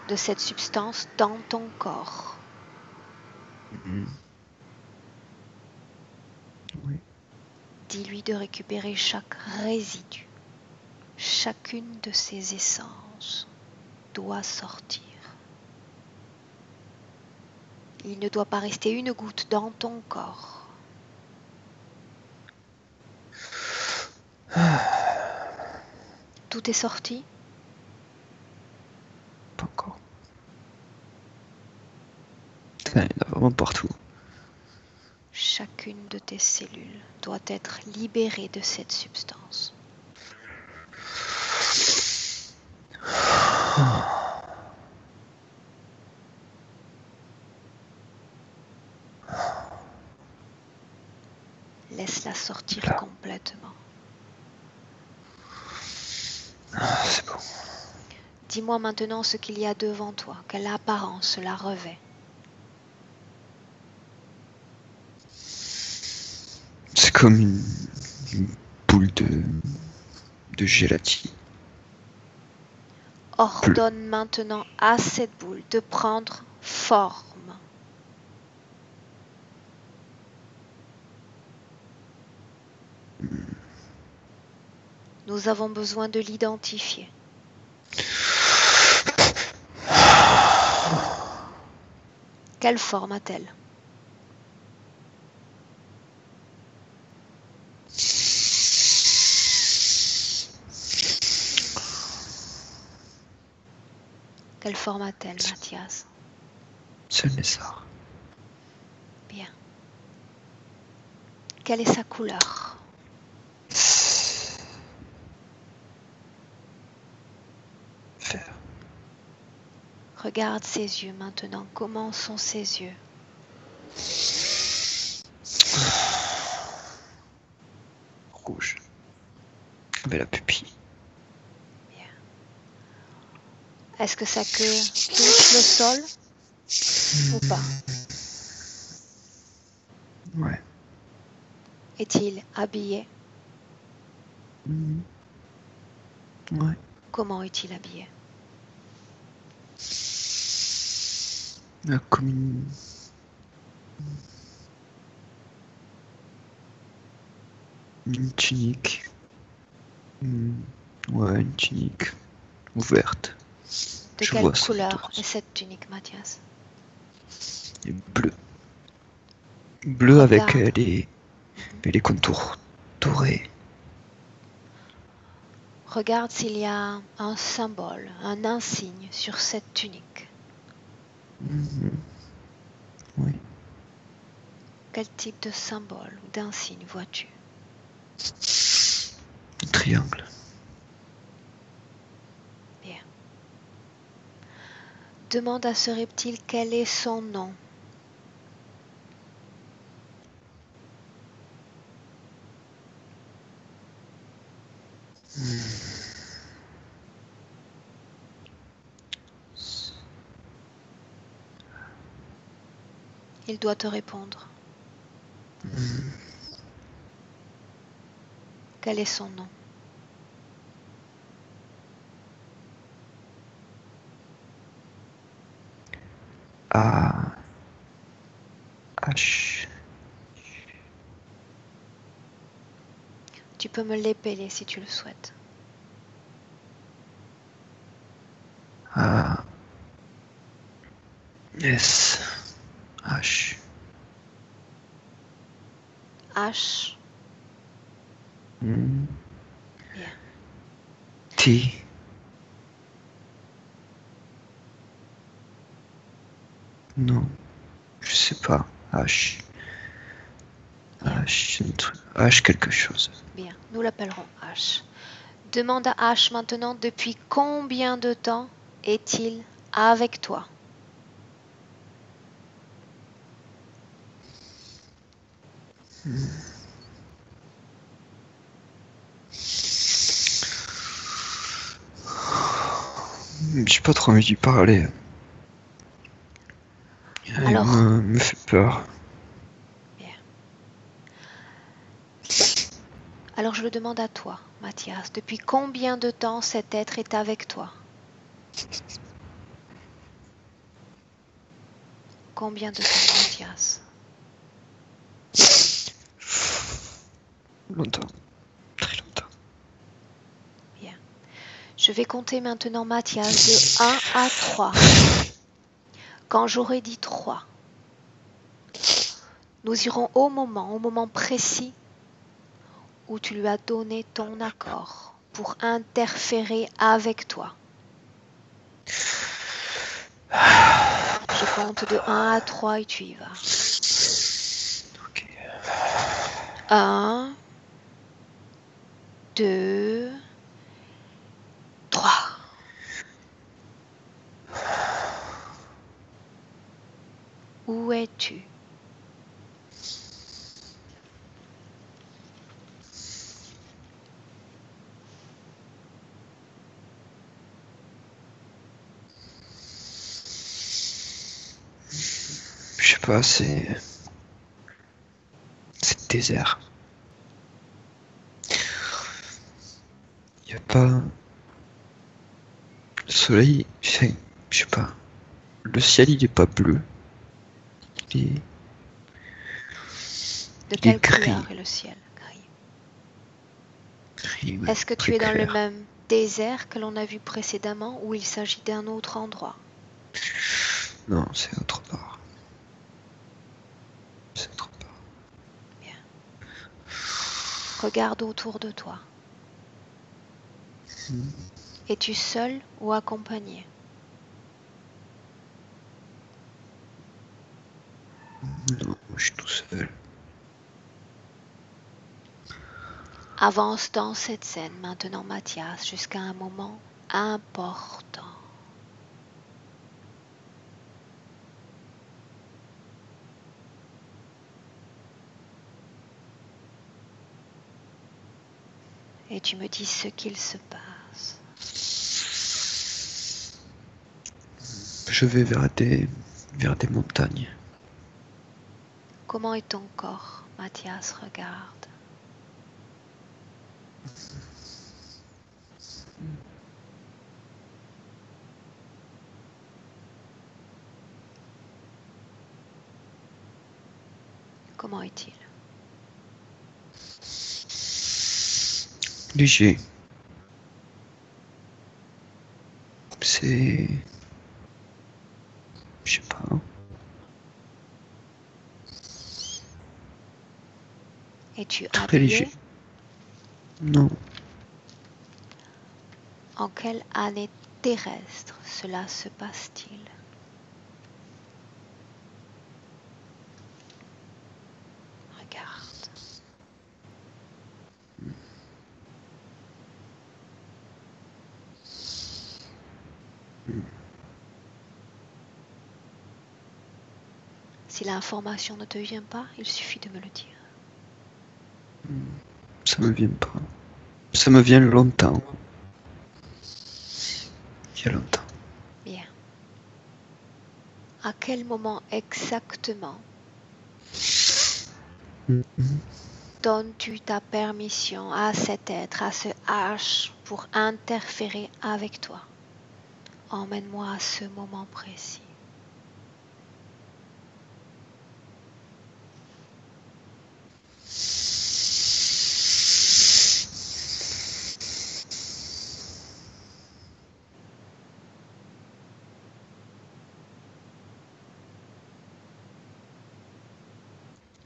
de cette substance dans ton corps. Oui. Dis-lui de récupérer chaque résidu. Chacune de ces essences doit sortir. Il ne doit pas rester une goutte dans ton corps. Tout est sorti? Pas encore. Putain, il y en a vraiment partout. Chacune de tes cellules doit être libérée de cette substance. Laisse-la sortir Là. complètement. C'est bon. Dis-moi maintenant ce qu'il y a devant toi, quelle apparence cela revêt. C'est comme une boule de gélatine. Ordonne maintenant à cette boule de prendre forme. Nous avons besoin de l'identifier. Quelle forme a-t-elle? Quelle forme a-t-elle, Mathias? C'est un lézard. Bien. Quelle est sa couleur? Vert. Regarde ses yeux maintenant. Comment sont ses yeux? Rouge. Avec la pupille. Bien. Est-ce que sa queue touche le sol ou pas? Ouais. Est-il habillé? Ouais. Comment est-il habillé? Comme une tunique. Ouais, une tunique ouverte. De Je quelle vois ça, couleur torse. est cette tunique, Mathias? Et bleu. Bleu avec Regarde. les contours dorés. Regarde s'il y a un symbole, un insigne sur cette tunique. Oui. Quel type de symbole ou d'insigne vois-tu? Un triangle. Bien. Demande à ce reptile quel est son nom. Il doit te répondre. Quel est son nom? A. H. Tu peux me l'épeler si tu le souhaites. A. S. H. H. Hmm. Bien. T. Non, je sais pas. H. Bien. H, un truc. H quelque chose. Bien. Nous l'appellerons H. Demande à H maintenant depuis combien de temps est-il avec toi? J'ai pas trop envie d'y parler. Alors. Me fait peur. Bien. Alors je le demande à toi, Mathias. Depuis combien de temps cet être est avec toi? Combien de temps, Mathias? Longtemps. Très longtemps. Bien. Je vais compter maintenant, Mathias, de 1 à 3. Quand j'aurai dit 3, nous irons au moment précis où tu lui as donné ton accord pour interférer avec toi. Je compte de 1 à 3 et tu y vas. Ok. 1, 2, 3. Où es-tu? Je sais pas, c'est désert. Y a pas le soleil, je sais pas. Le ciel il est pas bleu. Il est, De il quelle est gris. couleur est le ciel? Gris. Gris, ouais, Est-ce que tu très es dans le clair. même désert que l'on a vu précédemment ou il s'agit d'un autre endroit? Non, c'est autre part. C'est autre part. Bien. Regarde autour de toi. Es-tu seul ou accompagné? Non, je suis tout seul. Avance dans cette scène maintenant, Mathias, jusqu'à un moment important. Et tu me dis ce qu'il se passe. Je vais vers des montagnes. Comment est ton corps, Mathias? Regarde. Comment est-il? Léger. C'est... Je sais pas. Es-tu Très habillé? léger. Non. En quelle année terrestre cela se passe-t-il? Regarde. Si l'information ne te vient pas, il suffit de me le dire. Ça me vient pas. Ça me vient longtemps. Il y a longtemps. Bien. À quel moment exactement donnes-tu ta permission à cet être, à ce H, pour interférer avec toi? Emmène-moi à ce moment précis.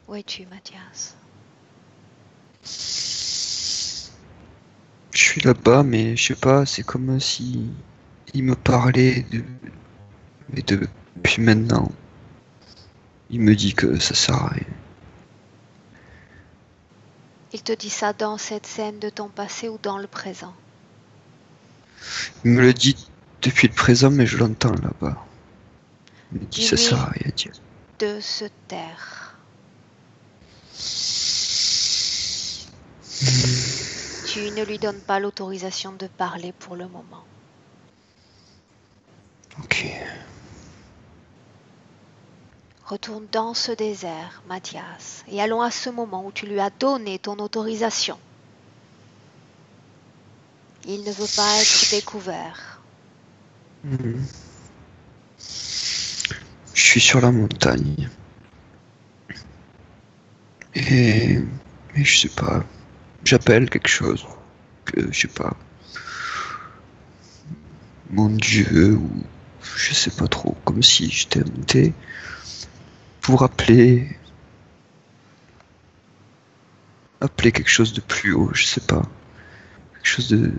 Où es-tu, Mathias? Je suis là-bas, mais je sais pas, c'est comme si il me parlait mais depuis maintenant. Il me dit que ça sert à rien. Il te dit ça dans cette scène de ton passé ou dans le présent? Il me le dit depuis le présent, mais je l'entends là-bas. Il me dit ça Dis-lui sert à rien, tiens. de se taire. Tu ne lui donnes pas l'autorisation de parler pour le moment. Ok. Retourne dans ce désert, Mathias, et allons à ce moment où tu lui as donné ton autorisation. Il ne veut pas être découvert. Je suis sur la montagne. Et je sais pas. J'appelle quelque chose. Que je sais pas. Mon Dieu, ou je sais pas trop. Comme si j'étais monté pour appeler quelque chose de plus haut, je sais pas. Quelque chose de.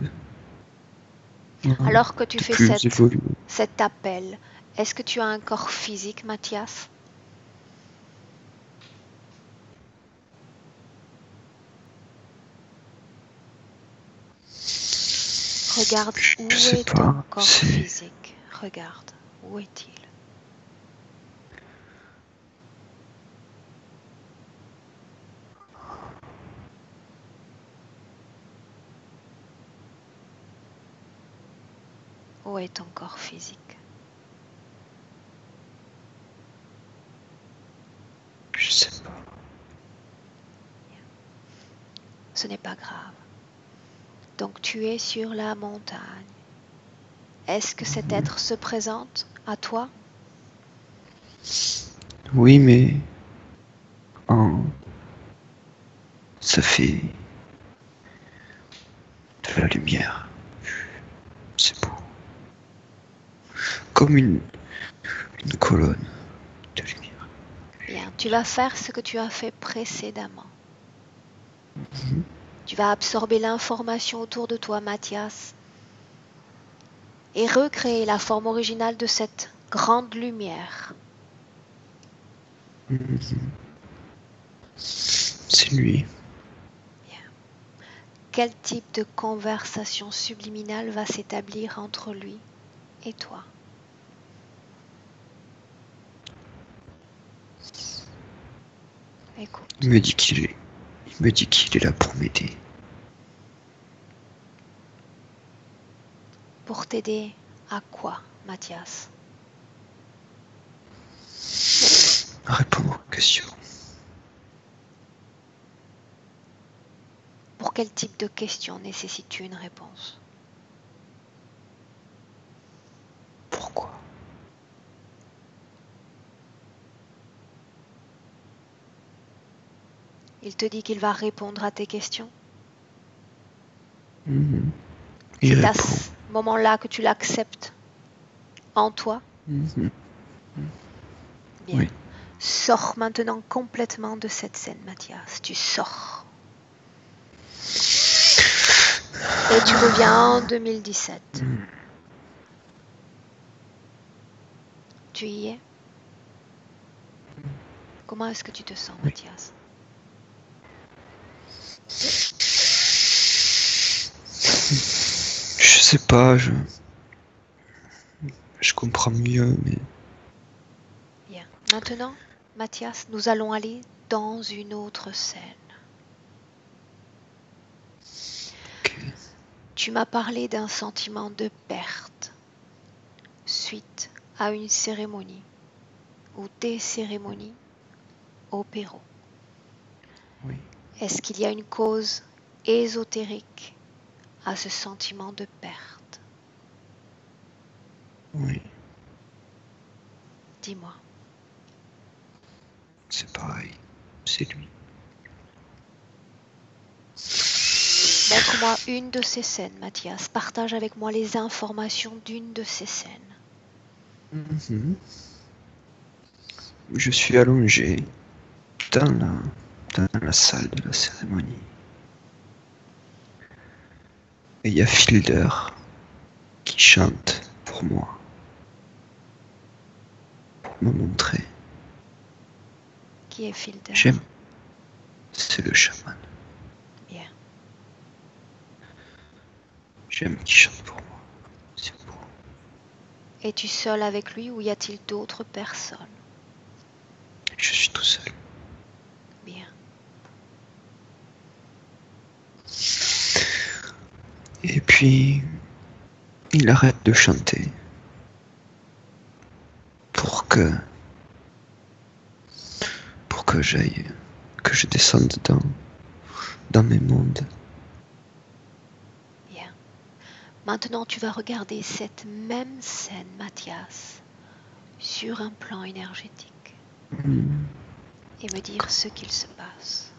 Alors que tu de fais plus évolué. cet appel, est-ce que tu as un corps physique, Mathias? Regarde où Je sais est ton pas. corps physique. Regarde, où est-il? Où est ton corps physique? Je sais pas. Ce n'est pas grave. Donc tu es sur la montagne. Est-ce que cet être se présente à toi? Oui, mais ça fait de la lumière. C'est beau. Comme une colonne de lumière. Bien, tu vas faire ce que tu as fait précédemment. Tu vas absorber l'information autour de toi, Mathias, et recréer la forme originale de cette grande lumière. C'est lui. Bien. Quel type de conversation subliminale va s'établir entre lui et toi? Écoute. Il me dit qu'il est là pour m'aider. Pour t'aider à quoi, Mathias? À répondre aux questions. Pour quel type de question nécessites-tu une réponse? Pourquoi? Il te dit qu'il va répondre à tes questions? Il C'est à répond. ce moment-là que tu l'acceptes en toi? Bien. Oui. Sors maintenant complètement de cette scène, Mathias. Tu sors. Et tu reviens en 2017. Tu y es? Comment est-ce que tu te sens, Mathias? Je sais pas, je comprends mieux, mais... Bien. Maintenant, Mathias, nous allons aller dans une autre scène. Okay. Tu m'as parlé d'un sentiment de perte suite à une cérémonie ou des cérémonies au Pérou. Oui. Est-ce qu'il y a une cause ésotérique à ce sentiment de perte? Oui. Dis-moi. C'est pareil. C'est lui. Montre-moi une de ces scènes, Mathias. Partage avec moi les informations d'une de ces scènes. Je suis allongé dans la salle de la cérémonie. Et il y a Fielder qui chante pour moi. Pour me montrer. Qui est Fielder? J'aime. C'est le chaman. Bien. J'aime qu'il chante pour moi. C'est beau. Es-tu seul avec lui ou y a-t-il d'autres personnes? Je suis tout seul. Bien. Et puis, il arrête de chanter pour que je descende dans mes mondes. Bien. Maintenant, tu vas regarder cette même scène, Mathias, sur un plan énergétique et me dire ce qu'il se passe.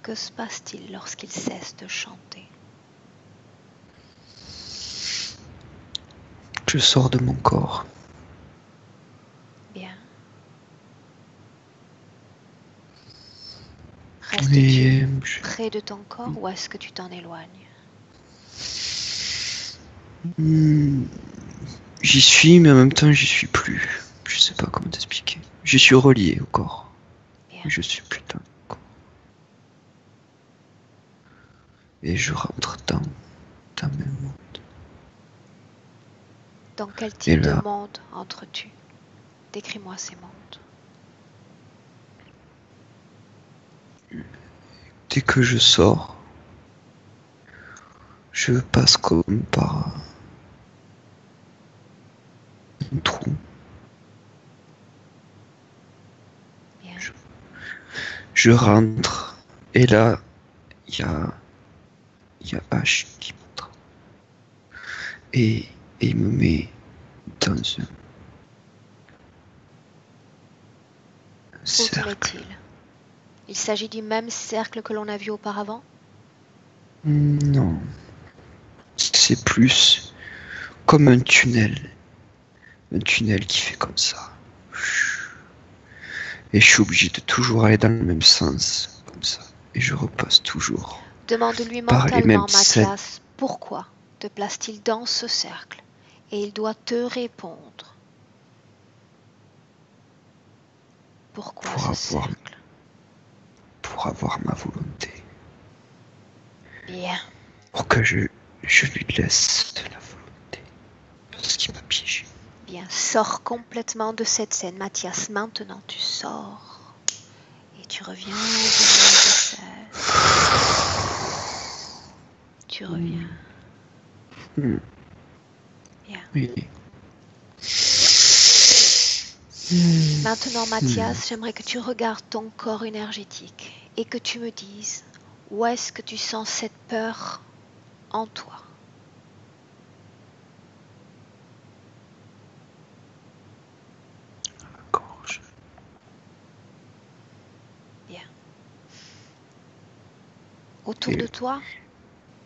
Que se passe-t-il lorsqu'il cesse de chanter? Je sors de mon corps. Bien. Et Restes-tu près de ton corps ou est-ce que tu t'en éloignes? J'y suis, mais en même temps, j'y suis plus. Je sais pas comment t'expliquer. Je suis relié au corps. Bien. Je suis plus dans le corps. Et je rentre dans mes mondes. Dans quel type de monde entres-tu? Décris-moi ces mondes. dès que je sors, je passe comme par un trou. Bien. Je rentre et là, il y a H qui montre. Et il me met dans un Où te cercle. met-il? Il s'agit du même cercle que l'on a vu auparavant? Non, c'est plus comme un tunnel. Un tunnel qui fait comme ça. Et je suis obligé de toujours aller dans le même sens, comme ça. Et je repasse toujours Demande-lui par les mêmes mentalement, scènes. Mathias, pourquoi te place-t-il dans ce cercle? Et il doit te répondre. Pourquoi Pour ce avoir, cercle? pour avoir ma volonté. Bien. Pour que je lui laisse de la volonté. Parce qu'il m'a piégé. Bien, sors complètement de cette scène, Mathias. Maintenant, tu sors. Et tu reviens au village de 16. Tu reviens. Hmm. Bien. Oui. Maintenant, Mathias, j'aimerais que tu regardes ton corps énergétique et que tu me dises où est-ce que tu sens cette peur en toi. La gorge. Bien. Autour de toi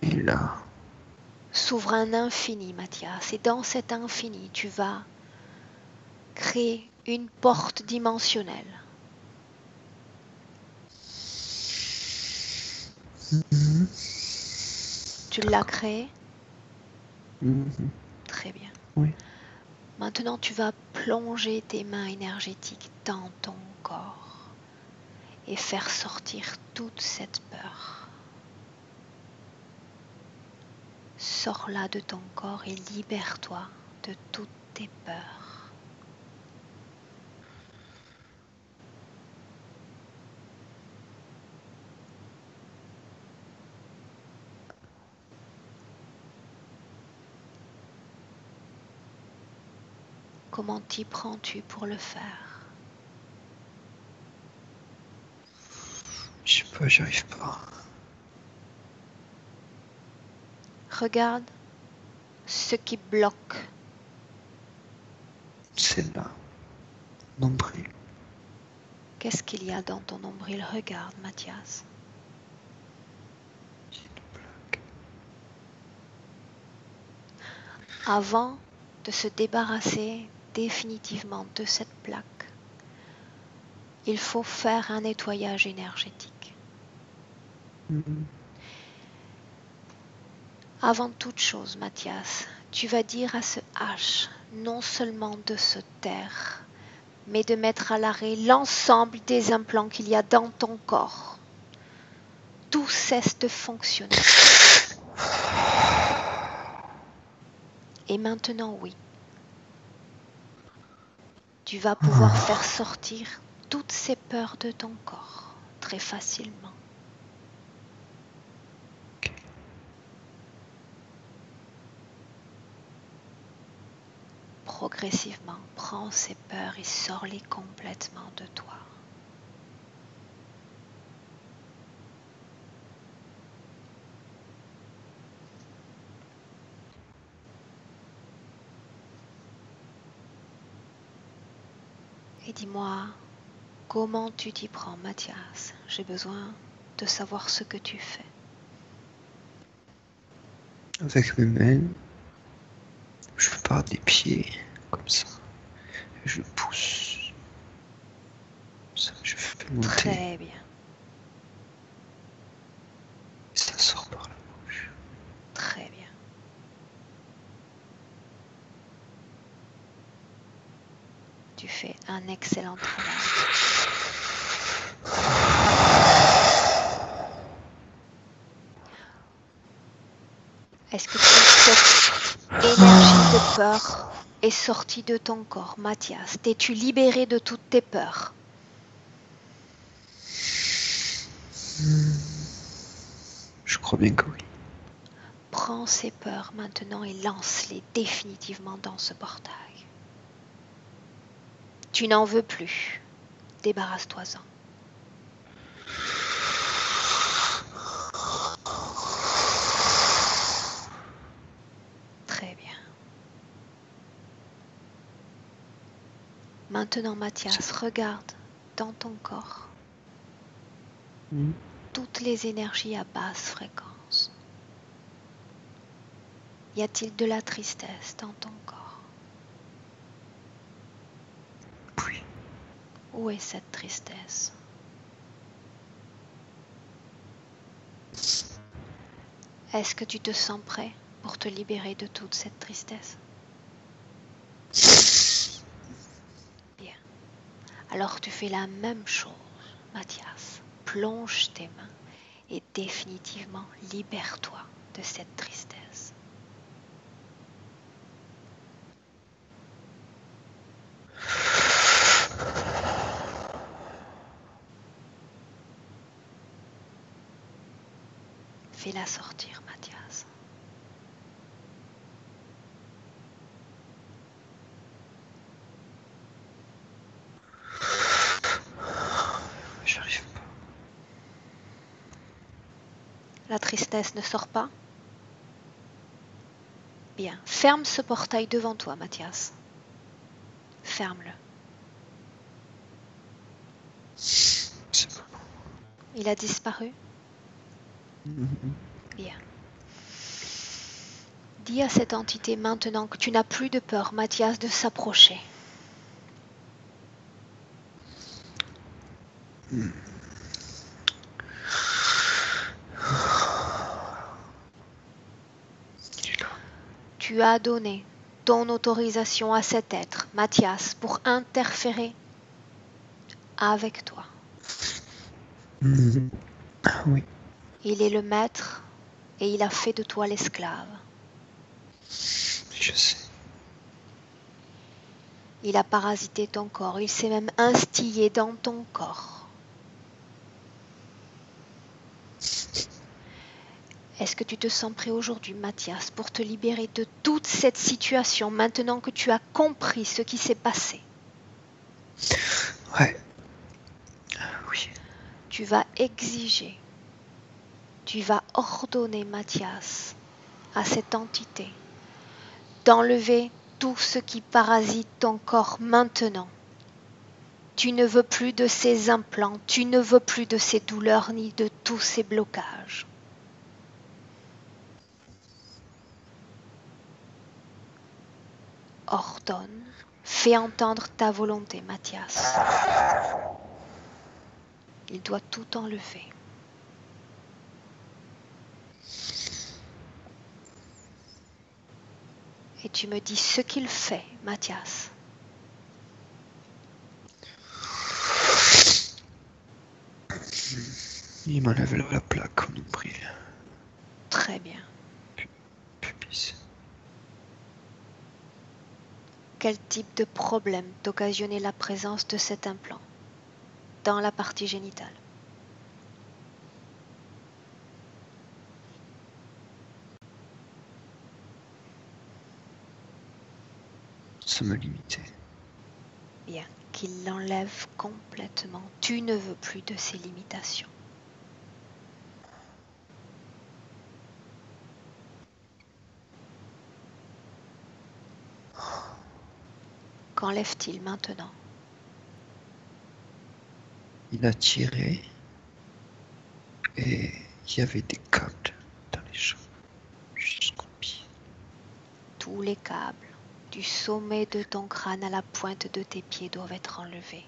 Et là, s'ouvre un infini, Mathias, et dans cet infini, tu vas créer une porte dimensionnelle. Tu l'as créée? Très bien. Oui. Maintenant, tu vas plonger tes mains énergétiques dans ton corps et faire sortir toute cette peur. Sors-la de ton corps et libère-toi de toutes tes peurs. Comment t'y prends-tu pour le faire? je sais pas, j'arrive pas. Regarde ce qui bloque. C'est là. Nombril. Qu'est-ce qu'il y a dans ton nombril? Regarde, Mathias. Avant de se débarrasser définitivement de cette plaque, il faut faire un nettoyage énergétique. Avant toute chose, Mathias, tu vas dire à ce H non seulement de se taire, mais de mettre à l'arrêt l'ensemble des implants qu'il y a dans ton corps. Tout cesse de fonctionner. Et maintenant, oui, tu vas pouvoir faire sortir toutes ces peurs de ton corps très facilement. Progressivement, prends ces peurs et sors-les complètement de toi. Et dis-moi, comment tu t'y prends, Mathias? J'ai besoin de savoir ce que tu fais. Avec mes mains, je pars des pieds, comme ça. Et je pousse. Ça, je fais monter. Très bien, Et ça sort par la bouche. très bien. Tu fais un excellent travail. Est-ce que toute cette énergie de peur est sortie de ton corps, Mathias? T'es-tu libéré de toutes tes peurs? Je crois bien que oui. Prends ces peurs maintenant et lance-les définitivement dans ce portail. Tu n'en veux plus. Débarrasse-toi-en. Très bien. Maintenant, Mathias, regarde dans ton corps toutes les énergies à basse fréquence. Y a-t-il de la tristesse dans ton corps? Oui. Où est cette tristesse? Est-ce que tu te sens prêt pour te libérer de toute cette tristesse? Bien. Alors tu fais la même chose, Mathias. Plonge tes mains et définitivement libère-toi de cette tristesse. Fais-la sortir, Mathias. J'arrive pas. La tristesse ne sort pas? Bien. Ferme ce portail devant toi, Mathias. Ferme-le. C'est bon. Il a disparu? Mhm. Bien. Dis à cette entité maintenant que tu n'as plus de peur, Mathias, de s'approcher. Il est là. Tu as donné ton autorisation à cet être, Mathias, pour interférer avec toi. Mhm. Ah oui. Il est le maître et il a fait de toi l'esclave. Je sais. Il a parasité ton corps, il s'est même instillé dans ton corps. Est-ce que tu te sens prêt aujourd'hui, Mathias, pour te libérer de toute cette situation maintenant que tu as compris ce qui s'est passé? Ouais. Oui. Tu vas exiger, tu vas ordonner, Mathias, à cette entité d'enlever tout ce qui parasite ton corps maintenant. Tu ne veux plus de ces implants, tu ne veux plus de ces douleurs ni de tous ces blocages. Ordonne, fais entendre ta volonté, Mathias. Il doit tout enlever. Et tu me dis ce qu'il fait, Mathias. Il m'enlève la plaque au nombril. Très bien. Pubis. Quel type de problème t'occasionnait la présence de cet implant dans la partie génitale? Ça me limitait. Bien, qu'il l'enlève complètement. Tu ne veux plus de ces limitations. Qu'enlève-t-il maintenant? Il a tiré et il y avait des câbles dans les jambes jusqu'au pied. Tous les câbles, du sommet de ton crâne à la pointe de tes pieds, doivent être enlevés.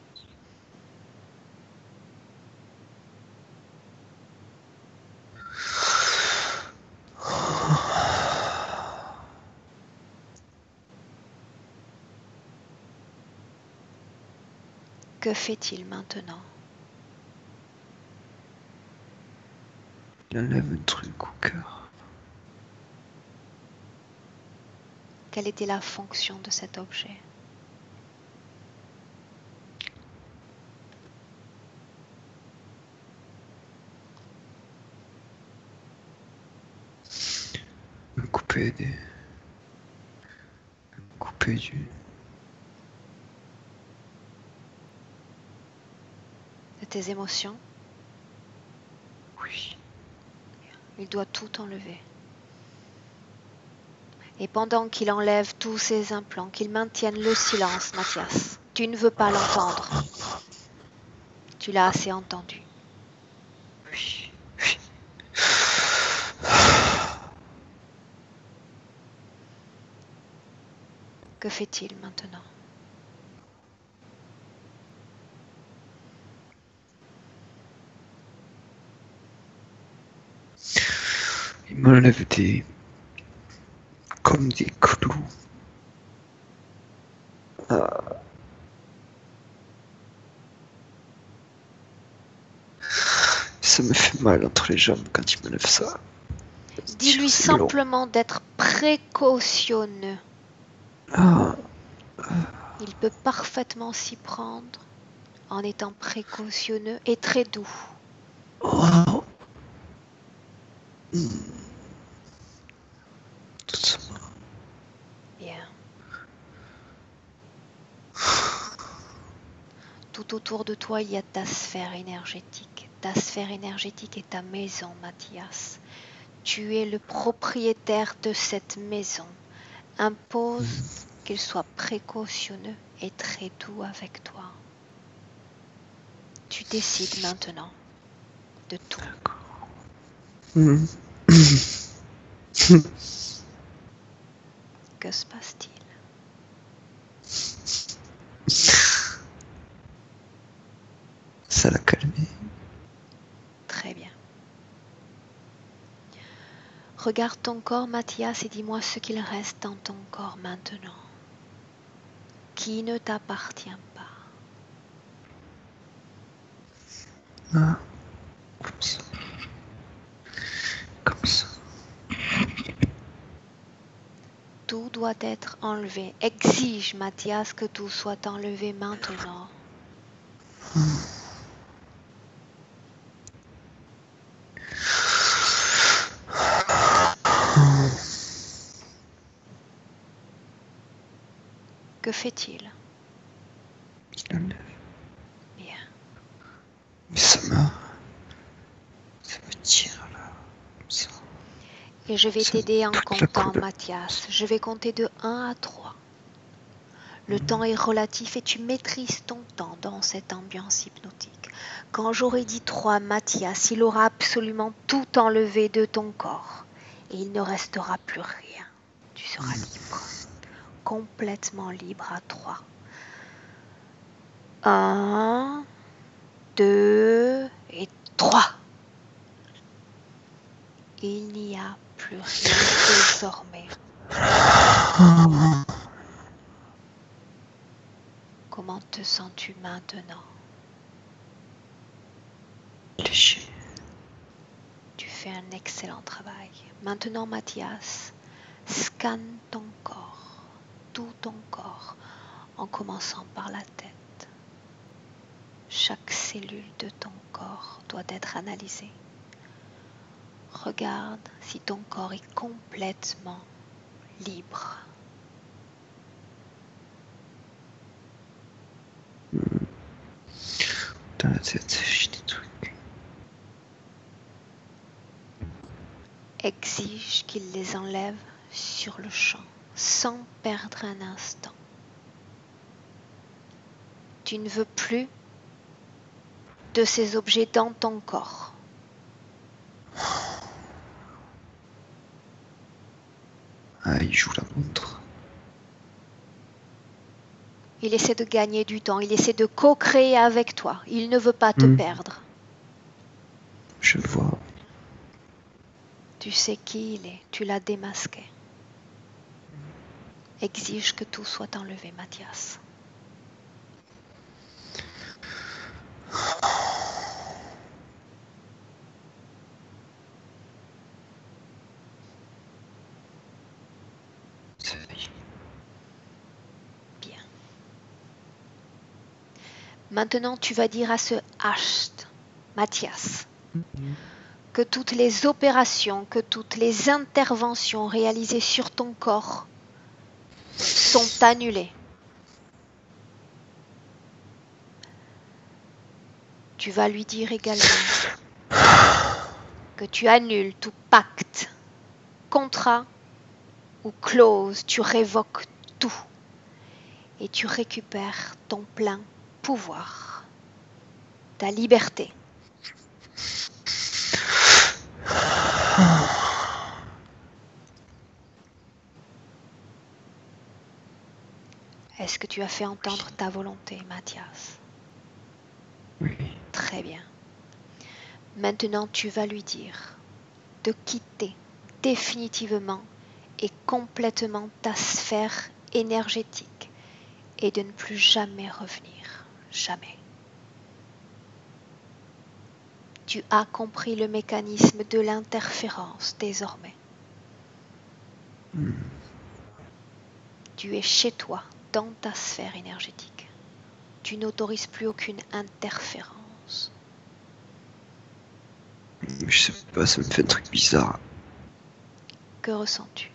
Que fait-il maintenant? Il enlève un truc au cœur. Quelle était la fonction de cet objet? couper du... de tes émotions. Oui. Il doit tout enlever. Et pendant qu'il enlève tous ses implants, qu'il maintienne le silence, Mathias, tu ne veux pas l'entendre. Tu l'as assez entendu. Oui. Oui. Que fait-il maintenant? Il m'enlève comme des clous. Ça me fait mal entre les jambes quand il m'enlève ça. Dis-lui C'est long. simplement d'être précautionneux. Ah, Il peut parfaitement s'y prendre en étant précautionneux et très doux. oh. Doucement. Bien. Tout autour de toi, il y a ta sphère énergétique. Ta sphère énergétique est ta maison, Mathias. Tu es le propriétaire de cette maison. Impose qu'il soit précautionneux et très doux avec toi. Tu décides maintenant de tout. Mhm. Que se passe-t-il? Ça l'a calmé. Très bien. Regarde ton corps, Mathias, et dis-moi ce qu'il reste dans ton corps maintenant, qui ne t'appartient pas. Ah, comme ça. Comme ça. Tout doit être enlevé. Exige, Mathias, que tout soit enlevé maintenant. Que fait-il? Il enlève. Bien. Mais ça me tire là. Comme ça. Et je vais Ça t'aider en toute la comptant, couleur. Mathias. Je vais compter de 1 à 3. Le temps est relatif et tu maîtrises ton temps dans cette ambiance hypnotique. Quand j'aurai dit 3, Mathias, il aura absolument tout enlevé de ton corps. Et il ne restera plus rien. Tu seras libre. Complètement libre à 3. 1, 2 et 3. Il n'y a plus rien désormais. Comment te sens-tu maintenant? Léger. Tu fais un excellent travail. Maintenant, Mathias, scanne ton corps, tout ton corps, en commençant par la tête. Chaque cellule de ton corps doit être analysée. Regarde si ton corps est complètement libre. Dans la tête, j'ai des trucs. Exige qu'il les enlève sur le champ, sans perdre un instant. Tu ne veux plus de ces objets dans ton corps. Ah, il joue la montre. Il essaie de gagner du temps, il essaie de co-créer avec toi. Il ne veut pas te perdre. Je vois. Tu sais qui il est, tu l'as démasqué. Exige que tout soit enlevé, Mathias. Ça y est. Bien. Maintenant, tu vas dire à ce H, Mathias, que toutes les opérations, que toutes les interventions réalisées sur ton corps sont annulées. Tu vas lui dire également que tu annules tout pacte, contrat ou clause, tu révoques tout et tu récupères ton plein pouvoir, ta liberté. Est-ce que tu as fait entendre ta volonté, Mathias? Oui. Très bien. Maintenant, tu vas lui dire de quitter définitivement et complètement ta sphère énergétique et de ne plus jamais revenir. Jamais. Tu as compris le mécanisme de l'interférence désormais. Tu es chez toi, dans ta sphère énergétique. Tu n'autorises plus aucune interférence. Je sais pas, ça me fait un truc bizarre. Que ressens-tu?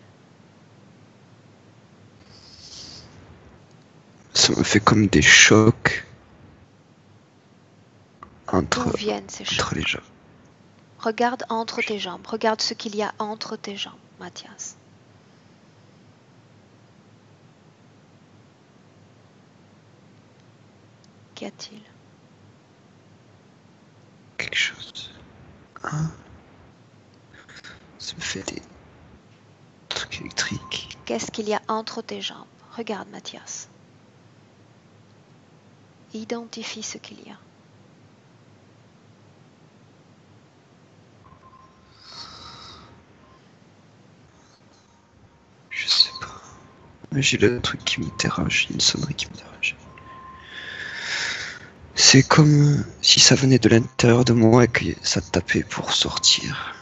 Ça me fait comme des chocs entre D'où viennent ces chocs? les gens. Regarde entre tes jambes. Regarde ce qu'il y a entre tes jambes, Mathias. Qu'y a-t-il? Quelque chose. Hein? Ça me fait des trucs électriques. Qu'est-ce qu'il y a entre tes jambes? Regarde, Mathias. Identifie ce qu'il y a. Je sais pas. J'ai le truc qui me dérange, une sonnerie qui me dérange. C'est comme si ça venait de l'intérieur de moi et que ça tapait pour sortir.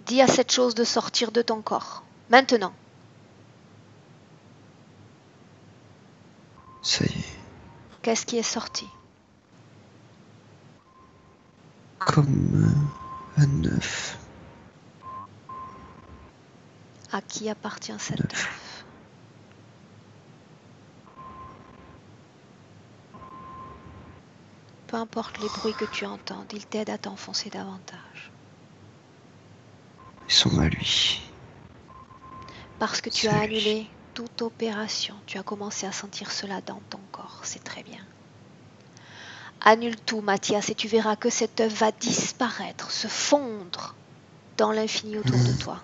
Dis à cette chose de sortir de ton corps. Maintenant. Ça y est. Qu'est-ce qui est sorti? Comme un œuf. À qui appartient cet œuf? Peu importe les bruits que tu entends, ils t'aident à t'enfoncer davantage. Ils sont à lui. Parce que tu C'est as lui. annulé toute opération, tu as commencé à sentir cela dans ton corps, c'est très bien. Annule tout, Mathias, et tu verras que cet œuf va disparaître, se fondre dans l'infini autour de toi.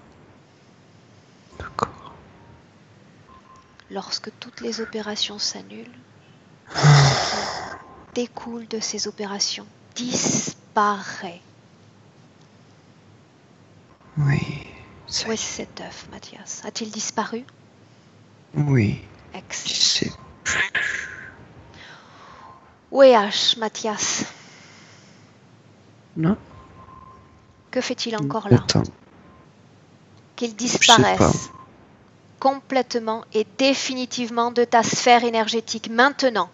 D'accord. Lorsque toutes les opérations s'annulent, ce qui découle de ces opérations disparaît. Oui. Où est cet œuf, Mathias? A-t-il disparu? Oui. Excellent. Je sais plus. Où est H, Mathias? Non. Que fait-il encore là? Attends. Qu'il Je sais pas. disparaisse complètement et définitivement de ta sphère énergétique maintenant.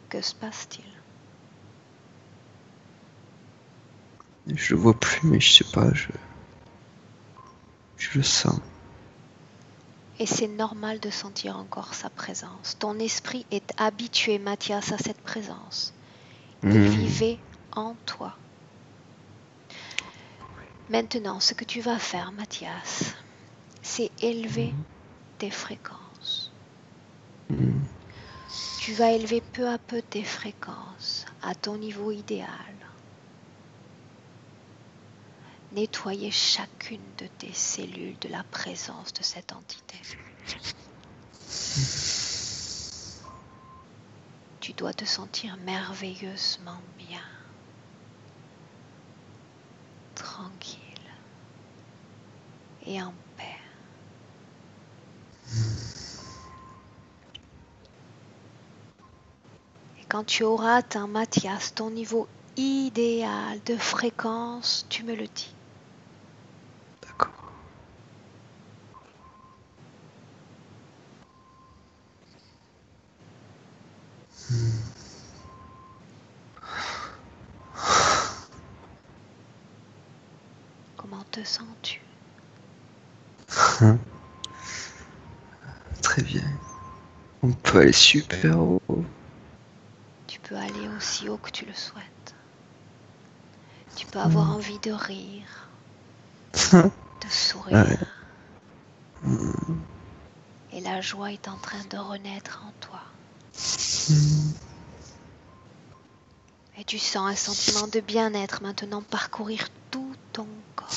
Que se passe-t-il? Je le vois plus, mais je sais pas, je le sens. Et c'est normal de sentir encore sa présence. Ton esprit est habitué, Mathias, à cette présence. Il vivait en toi. Maintenant, ce que tu vas faire, Mathias, c'est élever tes fréquences. Tu vas élever peu à peu tes fréquences à ton niveau idéal. Nettoyer chacune de tes cellules de la présence de cette entité. Tu dois te sentir merveilleusement bien, tranquille et en paix. Et quand tu auras atteint, Mathias, ton niveau idéal de fréquence, tu me le dis. D'accord. Comment te sens-tu? Très bien. On peut aller super haut. Tu peux aller aussi haut que tu le souhaites. Tu peux avoir envie de rire, de sourire. Et la joie est en train de renaître en toi. Et tu sens un sentiment de bien-être maintenant parcourir tout ton corps.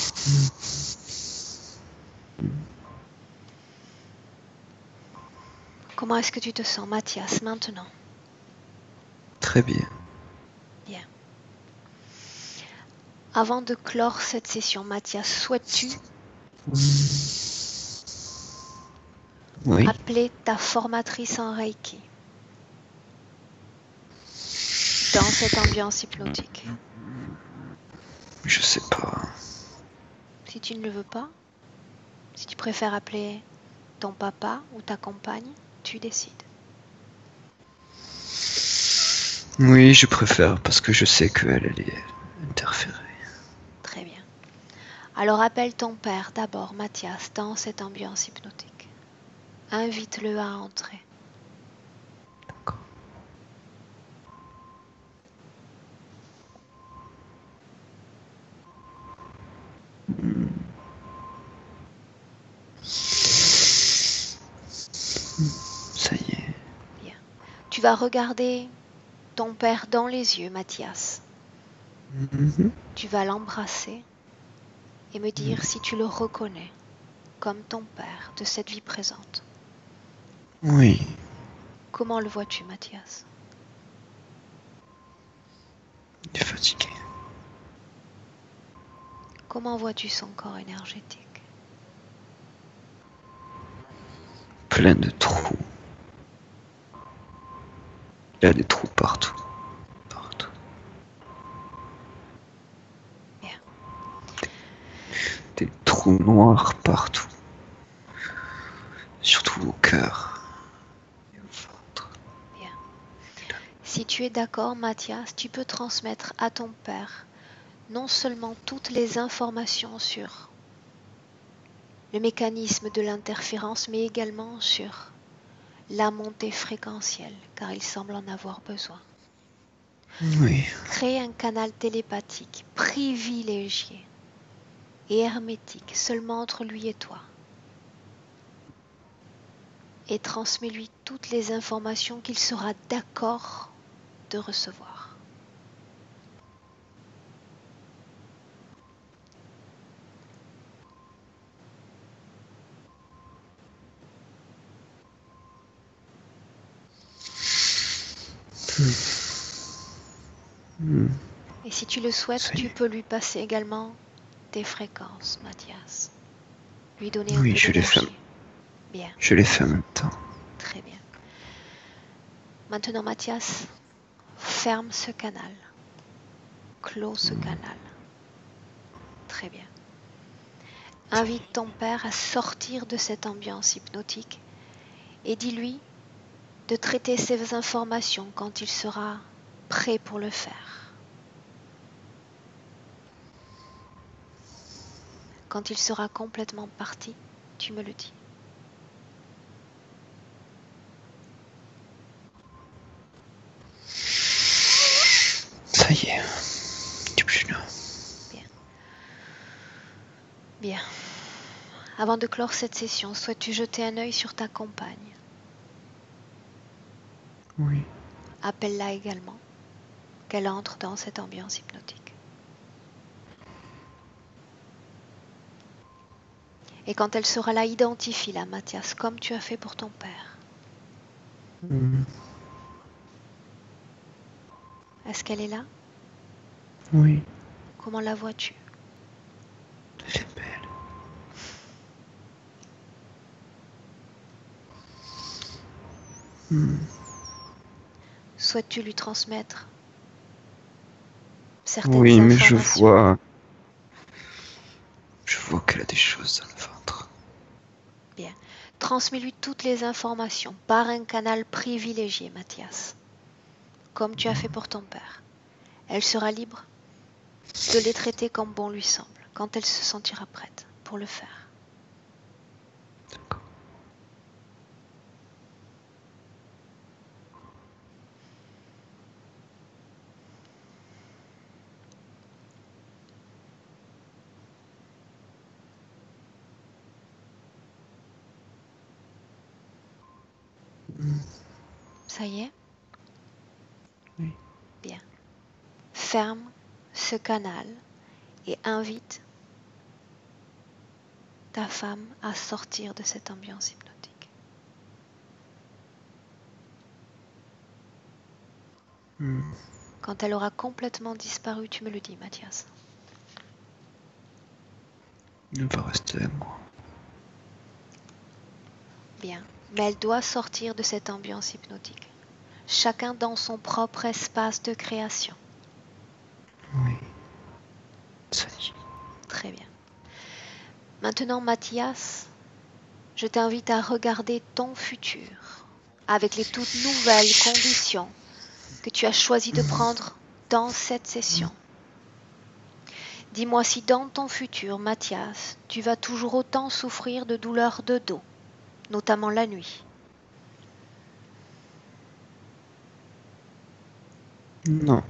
Comment est-ce que tu te sens, Mathias, maintenant? Très bien. Bien. Avant de clore cette session, Mathias, souhaites-tu Oui. appeler ta formatrice en Reiki dans cette ambiance hypnotique? Je sais pas. Si tu ne le veux pas, si tu préfères appeler ton papa ou ta compagne, tu décides. Oui, je préfère parce que je sais qu'elle allait interférer. Très bien. Alors appelle ton père d'abord, Mathias, dans cette ambiance hypnotique. Invite-le à entrer. D'accord. Ça y est. Bien. Tu vas regarder ton père dans les yeux, Mathias. Tu vas l'embrasser et me dire si tu le reconnais comme ton père de cette vie présente. Oui. Comment le vois-tu, Mathias? Il est fatigué. Comment vois-tu son corps énergétique? Plein de trous. Il y a des trous partout. Partout. Bien. Des trous noirs partout. Surtout au cœur. Et au ventre. Bien. Si tu es d'accord, Mathias, tu peux transmettre à ton père non seulement toutes les informations sur le mécanisme de l'interférence, mais également sur la montée fréquentielle, car il semble en avoir besoin. Oui. Crée un canal télépathique privilégié et hermétique seulement entre lui et toi. Et transmets-lui toutes les informations qu'il sera d'accord de recevoir. Et si tu le souhaites, tu peux lui passer également tes fréquences, Mathias. Lui donner un Oui, peu je l'ai fait. d'énergie. Bien, Je l'ai fait en même temps. très bien. Maintenant, Mathias, ferme ce canal. Clôt ce canal. Très bien. Invite ton père à sortir de cette ambiance hypnotique et dis-lui de traiter ces informations quand il sera prêt pour le faire. Quand il sera complètement parti, tu me le dis. Ça y est. Tu es plus là. Bien. Avant de clore cette session, souhaites-tu jeter un œil sur ta compagne? Oui. Appelle-la également, qu'elle entre dans cette ambiance hypnotique. Et quand elle sera là, identifie-la, Mathias, comme tu as fait pour ton père. Est-ce qu'elle est là? Oui. Comment la vois-tu? Elle est belle. Souhaites-tu lui transmettre certaines Oui, mais informations? je vois qu'elle a des choses dans le ventre. Bien. Transmets-lui toutes les informations par un canal privilégié, Mathias. comme tu as fait pour ton père. Elle sera libre de les traiter comme bon lui semble, quand elle se sentira prête pour le faire. D'accord. Ça y est? Oui. Bien. Ferme ce canal et invite ta femme à sortir de cette ambiance hypnotique. Quand elle aura complètement disparu, tu me le dis, Mathias. Elle va rester avec moi. Bien. Mais elle doit sortir de cette ambiance hypnotique. Chacun dans son propre espace de création. Oui. Ça y est. Très bien. Maintenant, Mathias, je t'invite à regarder ton futur avec les toutes nouvelles conditions que tu as choisi de prendre dans cette session. Dis-moi si dans ton futur, Mathias, tu vas toujours autant souffrir de douleurs de dos, notamment la nuit. Non.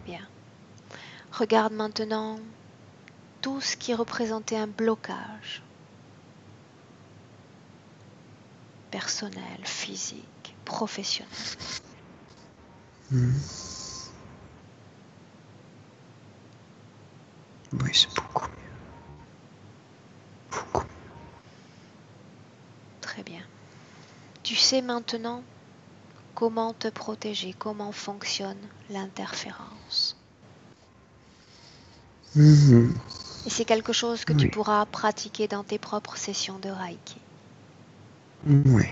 Bien. Regarde maintenant tout ce qui représentait un blocage personnel, physique, professionnel. Oui, c'est beaucoup mieux. Beaucoup. Très bien. Tu sais maintenant comment te protéger, comment fonctionne l'interférence. Et c'est quelque chose que tu pourras pratiquer dans tes propres sessions de Reiki. Oui.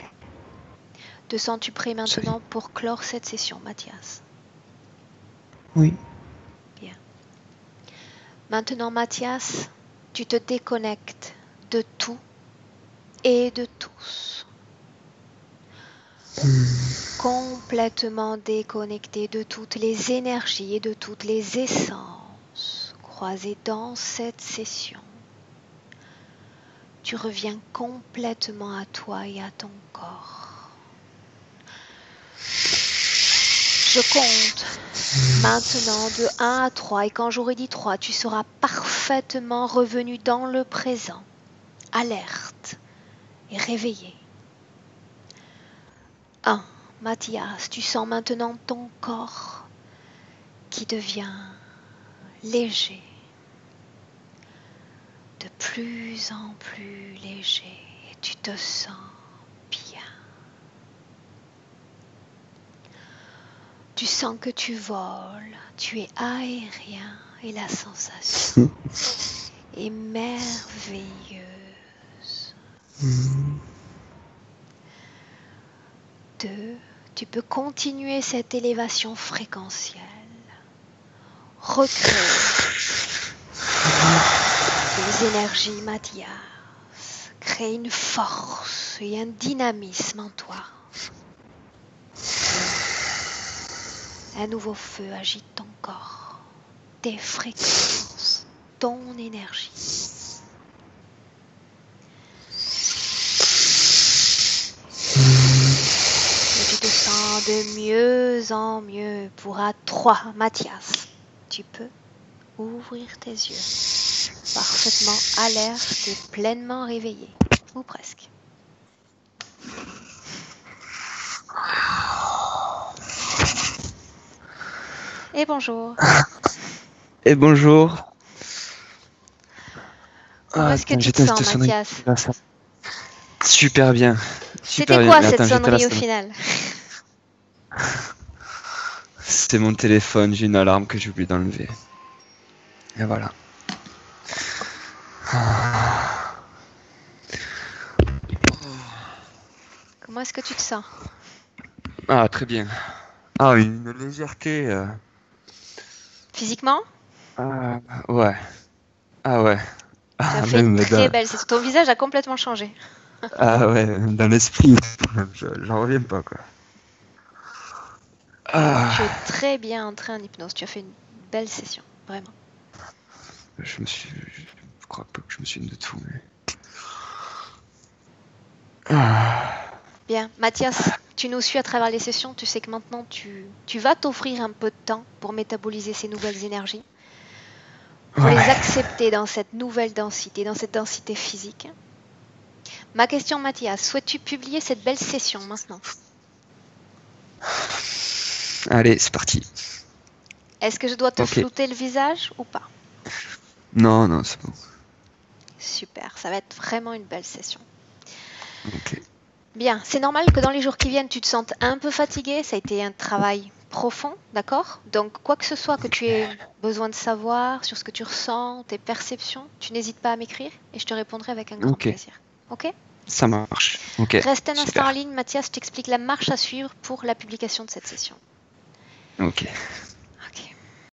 Te sens-tu prêt maintenant pour clore cette session, Mathias? Oui. Bien. Maintenant, Mathias, tu te déconnectes de tout et de tous. Complètement déconnecté de toutes les énergies et de toutes les essences croisées dans cette session. Tu reviens complètement à toi et à ton corps. Je compte maintenant de 1 à 3 et quand j'aurai dit 3, tu seras parfaitement revenu dans le présent, alerte et réveillé. 1. Mathias, tu sens maintenant ton corps qui devient léger, de plus en plus léger et tu te sens bien. Tu sens que tu voles, tu es aérien et la sensation est merveilleuse. 2. Tu peux continuer cette élévation fréquentielle. Recréer des énergies, Mathias. Crée une force et un dynamisme en toi. Un nouveau feu agite ton corps, tes fréquences, ton énergie. Et tu te sens de mieux en mieux pour à 3, Mathias. Tu peux ouvrir tes yeux, parfaitement alerte et pleinement réveillé, ou presque. Et bonjour. Et bonjour. Comment est-ce que tu te sens, Mathias? Super bien. C'était quoi cette sonnerie au final? C'est mon téléphone, j'ai une alarme que j'ai oublié d'enlever. Et voilà. Comment est-ce que tu te sens? Ah, très bien. Ah, une légèreté. Physiquement? Ah, ouais. Ah, ouais. Tu as Ah, fait une même très belle session. Ton visage a complètement changé. Ah ouais, dans l'esprit, j'en reviens pas, quoi. Ah, Tu es très bien entré en hypnose. Tu as fait une belle session, vraiment. je crois pas que je me souvienne de tout. Mais... Bien, Mathias, tu nous suis à travers les sessions. Tu sais que maintenant, tu vas t'offrir un peu de temps pour métaboliser ces nouvelles énergies, pour les accepter dans cette nouvelle densité, dans cette densité physique. Ma question, Mathias, souhaites-tu publier cette belle session maintenant? Allez, c'est parti. Est-ce que je dois te flouter le visage ou pas? Non, c'est bon. Super, ça va être vraiment une belle session. Ok. Bien, c'est normal que dans les jours qui viennent, tu te sentes un peu fatigué. Ça a été un travail profond, d'accord? Donc, quoi que ce soit que tu aies besoin de savoir sur ce que tu ressens, tes perceptions, tu n'hésites pas à m'écrire et je te répondrai avec un grand plaisir. Ok? Ça marche. Ok. Reste un instant en ligne, Mathias, je t'explique la marche à suivre pour la publication de cette session. Ok.